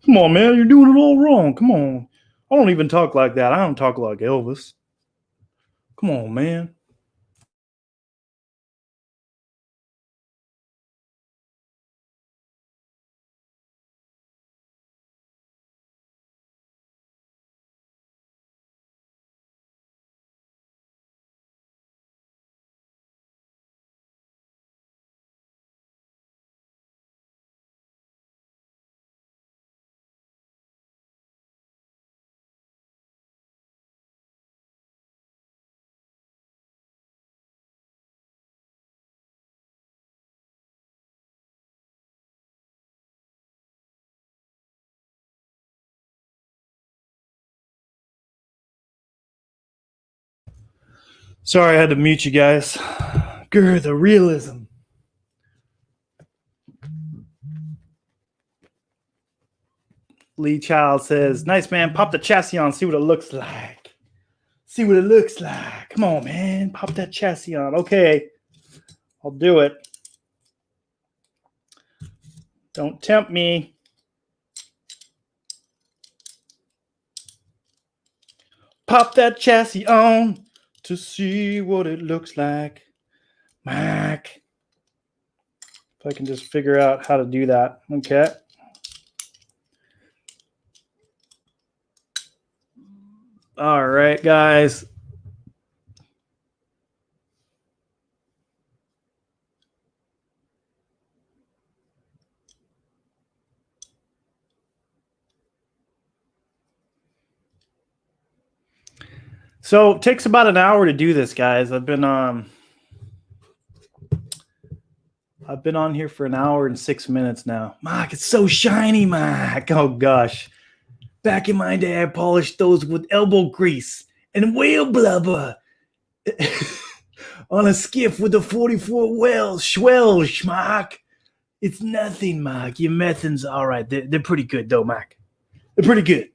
Come on, man. You're doing it all wrong. Come on. I don't even talk like that. I don't talk like Elvis. Come on, man. Sorry, I had to mute you guys. Grr, the realism. Lee Child says, nice, man. Pop the chassis on. See what it looks like. See what it looks like. Come on, man. Pop that chassis on. Okay. I'll do it. Don't tempt me. Pop that chassis on to see what it looks like. Mac. If I can just figure out how to do that. Okay. All right, guys. So it takes about an hour to do this, guys. I've been on here for an hour and 6 minutes now. Mark, it's so shiny, Mark. Oh gosh. Back in my day, I polished those with elbow grease and whale blubber on a skiff with a 44 well, Schwell, Mark. It's nothing, Mark. Your methods, all right. They're pretty good, though, Mark. They're pretty good.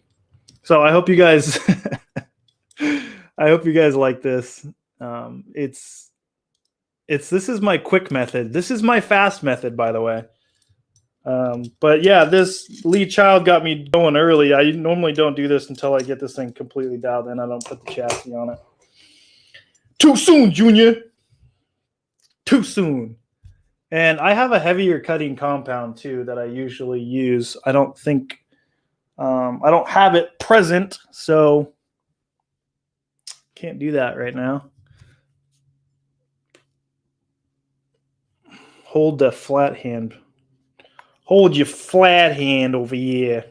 So I hope you guys, like this. This is my quick method. This is my fast method, by the way. But yeah, this Lee Child got me going early. I normally don't do this until I get this thing completely dialed in. I don't put the chassis on it. Too soon, Junior. Too soon. And I have a heavier cutting compound too that I usually use. I don't think I don't have it present, so Can't do that right now. Hold the flat hand. Hold your flat hand over here.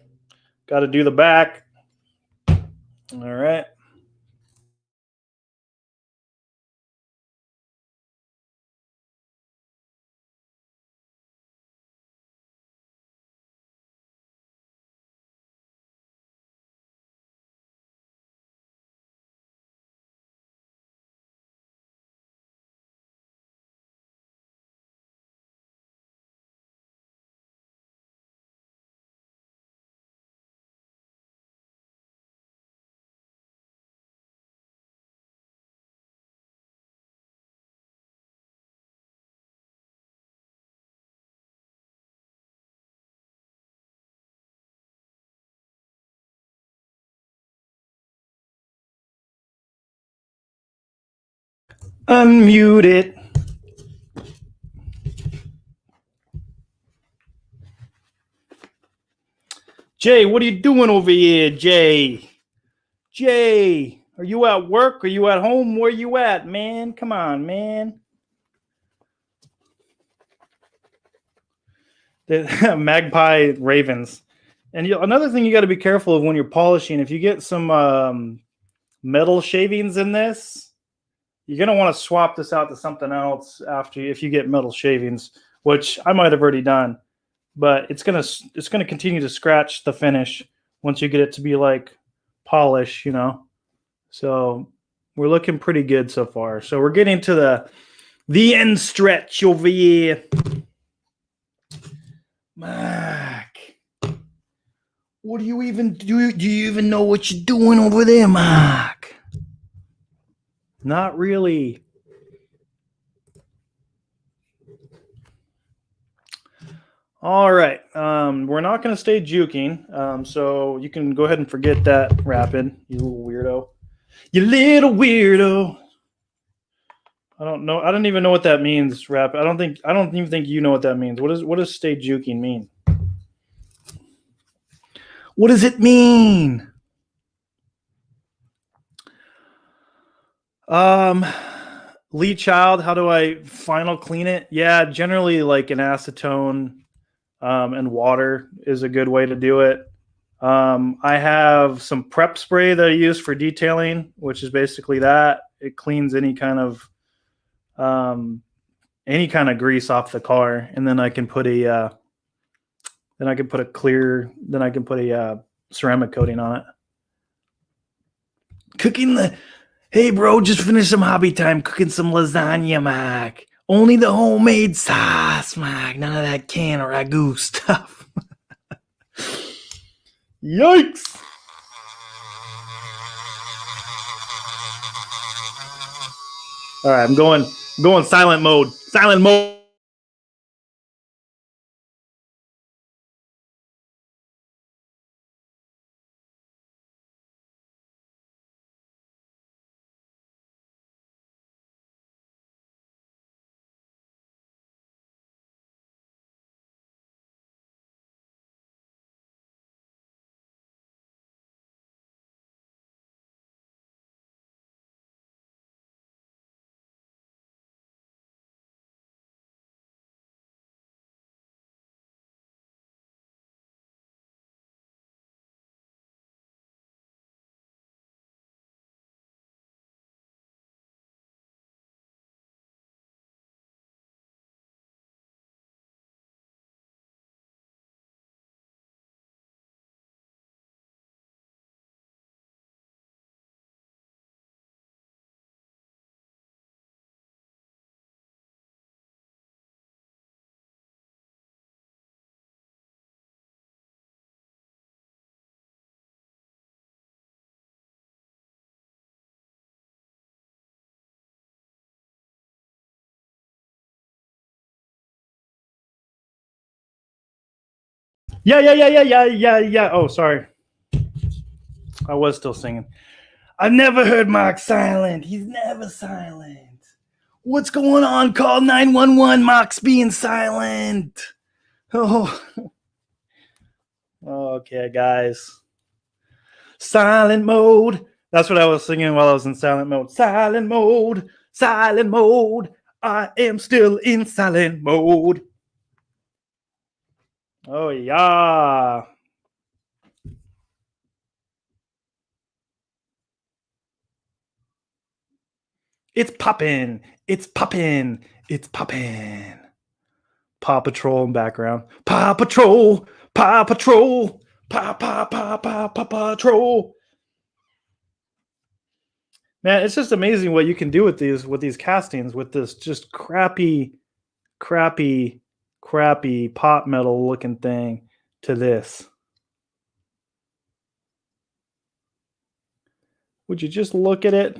Got to do the back. All right. Unmute it. Jay, what are you doing over here, Jay? Jay, are you at work? Are you at home? Where you at, man? Come on, man. The magpie ravens. And another thing you got to be careful of when you're polishing, if you get some metal shavings in this, you're going to want to swap this out to something else after if you get metal shavings, which I might have already done. But it's gonna continue to scratch the finish once you get it to be like polish, you know. So we're looking pretty good so far. So we're getting to the end stretch over here. Mark, what do you even do? Do you even know what you're doing over there, Mark? Not really. All right. We're not going to stay juking. So you can go ahead and forget that wrapping, you little weirdo. You little weirdo. I don't know. I don't even know what that means, rap. I don't even think you know what that means. What does stay juking mean? What does it mean? Lee Child, how do I final clean it? Yeah, generally like an acetone and water is a good way to do it. I have some prep spray that I use for detailing, which is basically that. It cleans any kind of grease off the car, and then I can put a ceramic coating on it. Hey bro, just finished some hobby time cooking some lasagna, Mac. Only the homemade sauce, Mac. None of that can or ragu stuff. Yikes! All right, I'm going silent mode. Silent mode. Yeah. Oh, sorry. I was still singing. I've never heard Mark silent. He's never silent. What's going on? Call 911. Mark's being silent. Oh. Okay, guys. Silent mode. That's what I was singing while I was in silent mode. Silent mode, silent mode. I am still in silent mode. Oh, yeah. It's poppin'. It's poppin'. It's poppin'. Paw Patrol in background. Paw Patrol. Paw Patrol. Paw Patrol. Man, it's just amazing what you can do with these castings with this just crappy pot metal looking thing to this. Would you just look at it?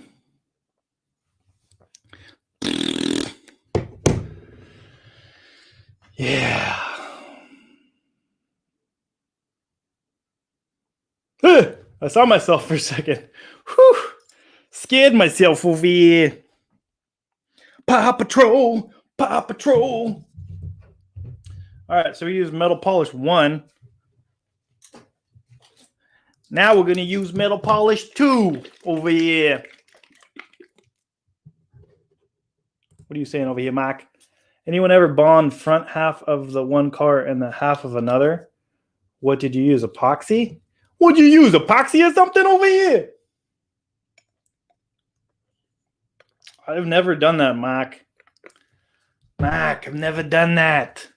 Yeah. I saw myself for a second. Whew. Scared myself over here. Paw Patrol. Paw Patrol. All right, so we use metal polish 1. Now we're going to use metal polish 2 over here. What are you saying over here, Mike? Anyone ever bond front half of the one car and the half of another? What did you use, epoxy? Would you use epoxy or something over here? I've never done that, Mike. Mike, I've never done that.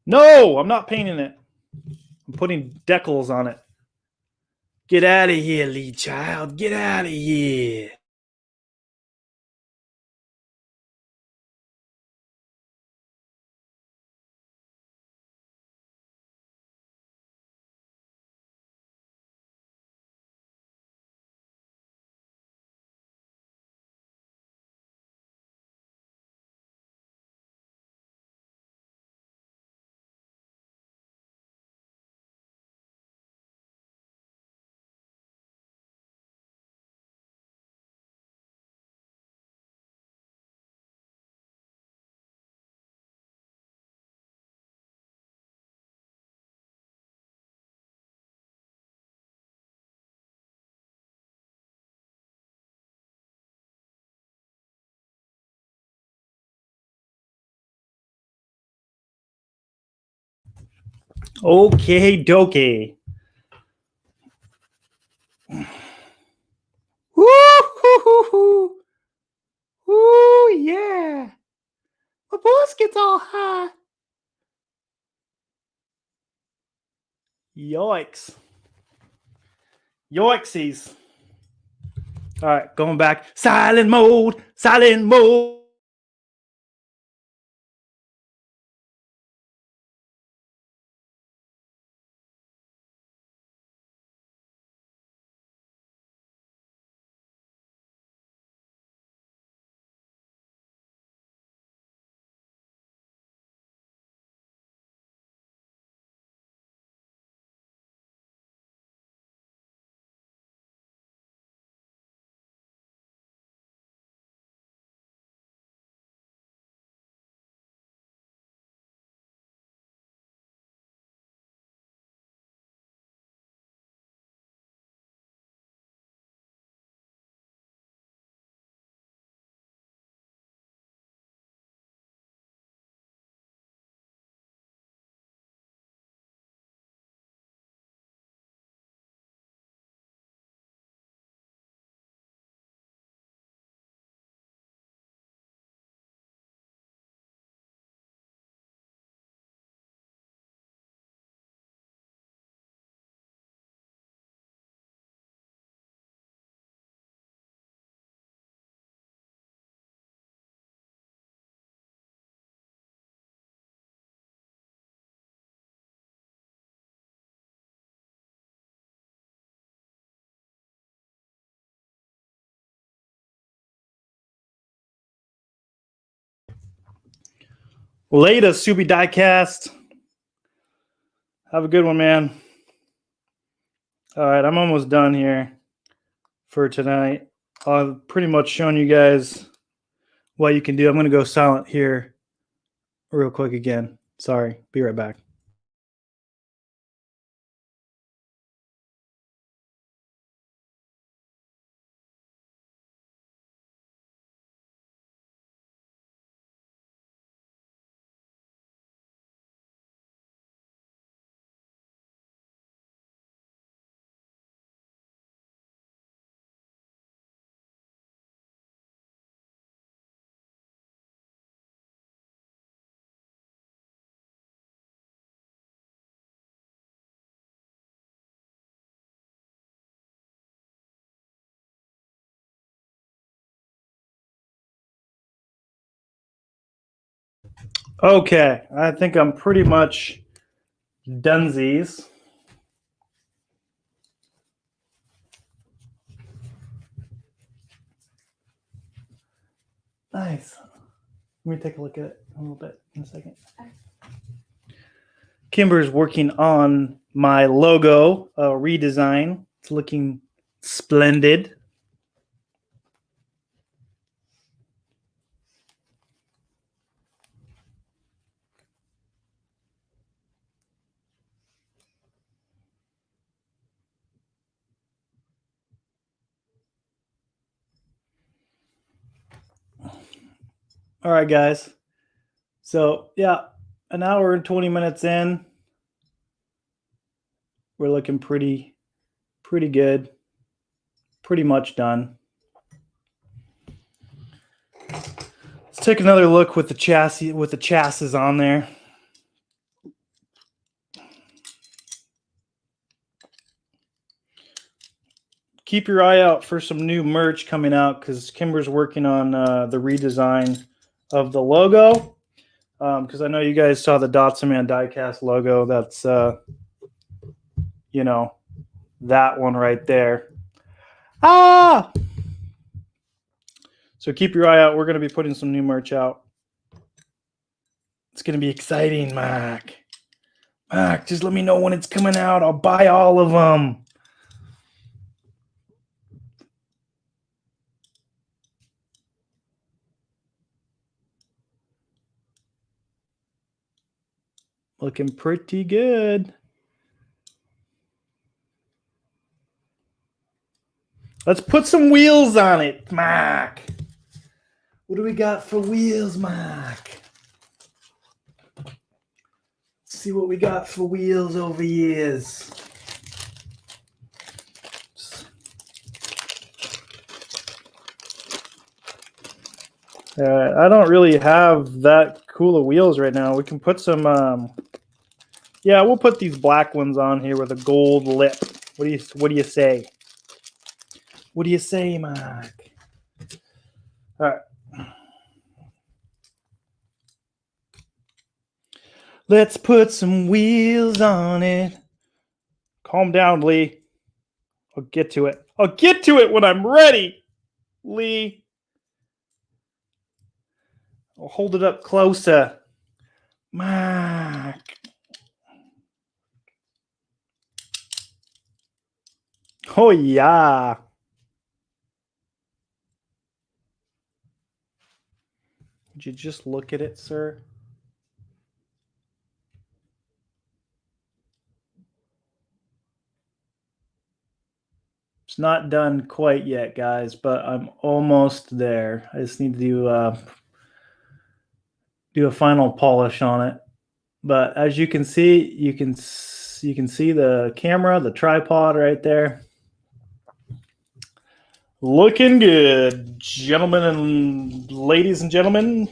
No, I'm not painting it. I'm putting decals on it. Get out of here, Lee Child. Get out of here. Okay, dokie. Woo-hoo-hoo-hoo. Ooh, yeah. My voice gets all high. Yikes. Yoiksies. All right, going back. Silent mode. Silent mode. Later, Subi Diecast. Have a good one, man. All right, I'm almost done here for tonight. I've pretty much shown you guys what you can do. I'm going to go silent here real quick again. Sorry. Be right back. Okay, I think I'm pretty much donesies. Nice. Let me take a look at it a little bit in a second. Kimber's working on my logo redesign. It's looking splendid. All right, guys. So, yeah, an hour and 20 minutes in. We're looking pretty good. Pretty much done. Let's take another look with the chassis on there. Keep your eye out for some new merch coming out because Kimber's working on the redesign of the logo. Because I know you guys saw the Datsun Man diecast logo. That's that one right there. So keep your eye out. We're going to be putting some new merch out. It's going to be exciting, Mac. Mac, just let me know when it's coming out. I'll buy all of them. Looking pretty good. Let's put some wheels on it, Mac. What do we got for wheels, Mac? Let's see what we got for wheels over years. I don't really have that cool of wheels right now. We can put some, yeah, we'll put these black ones on here with a gold lip. What do you say? What do you say, Mike? All right. Let's put some wheels on it. Calm down, Lee. I'll get to it. I'll get to it when I'm ready, Lee. I'll hold it up closer. Mike. Oh, yeah. Would you just look at it, sir? It's not done quite yet, guys, but I'm almost there. I just need to do a final polish on it. But as you can see, you can see the camera, the tripod right there. Looking good, gentlemen and ladies and gentlemen.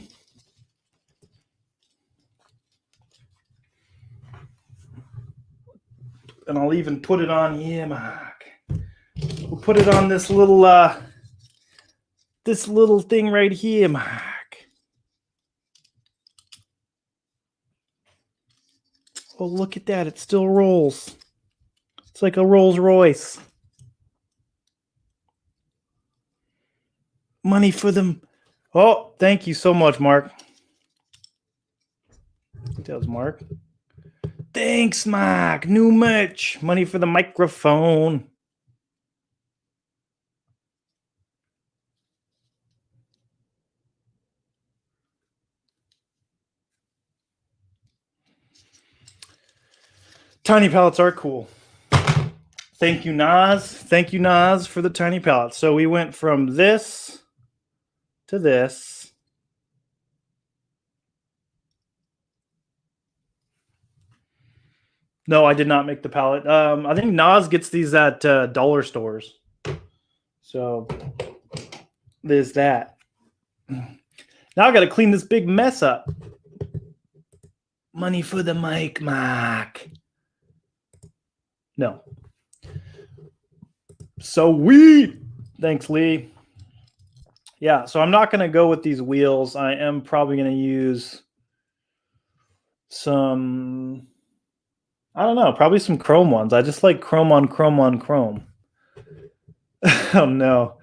And I'll even put it on here, Mark. We'll put it on this little thing right here, Mark. Oh, look at that. It still rolls. It's like a Rolls Royce. Money for them. Oh, thank you so much, Mark. I think that was Mark. Thanks, Mark. New merch. Money for the microphone. Tiny pallets are cool. Thank you, Nas. Thank you, Nas, for the tiny pallets. So we went from this to this. No, I did not make the pallet. I think Nas gets these at dollar stores. So there's that. Now I got to clean this big mess up. Money for the mic, Mark. No. So thanks, Lee. Yeah, so I'm not going to go with these wheels. I am probably going to use some, I don't know, probably some chrome ones. I just like chrome on chrome on chrome. Oh no.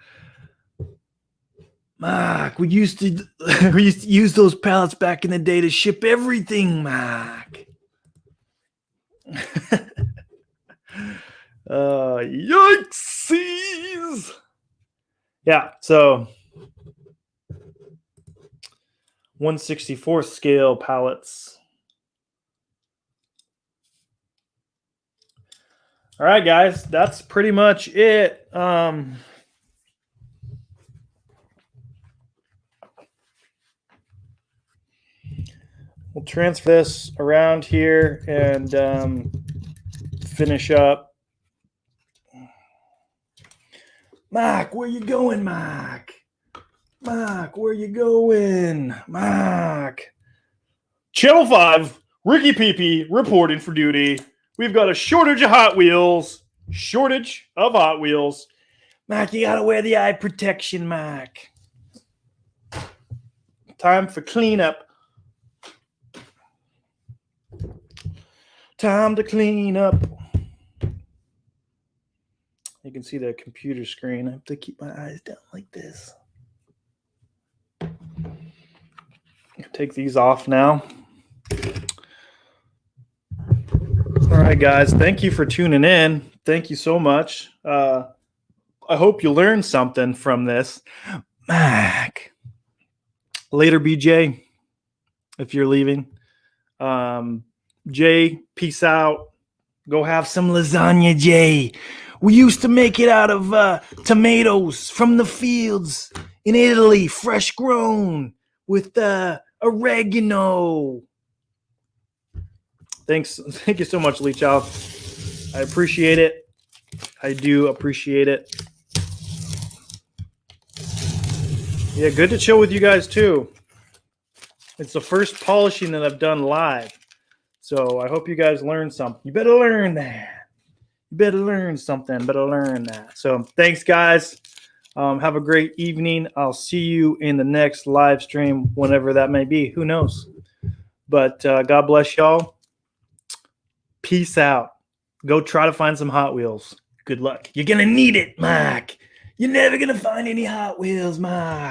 Mark, we used to use those pallets back in the day to ship everything, Mark. Yikesies. Yeah, so 1/64 scale pallets. All right, guys, that's pretty much it. We'll transfer this around here and finish up. Mark, where you going, Mark? Mark, where you going? Mark. Channel 5, Ricky Peepee reporting for duty. We've got a shortage of Hot Wheels. Shortage of Hot Wheels. Mark, you gotta wear the eye protection, Mark. Time for cleanup. Time to clean up. You can see the computer screen. I have to keep my eyes down like this. Take these off now. All right, guys. Thank you for tuning in. Thank you so much. I hope you learned something from this. Mac. Later, BJ, if you're leaving. Jay, peace out. Go have some lasagna, Jay. We used to make it out of tomatoes from the fields in Italy, fresh grown, with oregano. Thank you so much, Lee Chow. I appreciate it. I do appreciate it. Yeah, good to chill with you guys too. It's the first polishing that I've done live. So I hope you guys learned something. You better learn that. You better learn something. Better learn that. So thanks, guys. Have a great evening. I'll see you in the next live stream, whenever that may be. Who knows? But God bless y'all. Peace out. Go try to find some Hot Wheels. Good luck. You're going to need it, Mark. You're never going to find any Hot Wheels, Mark.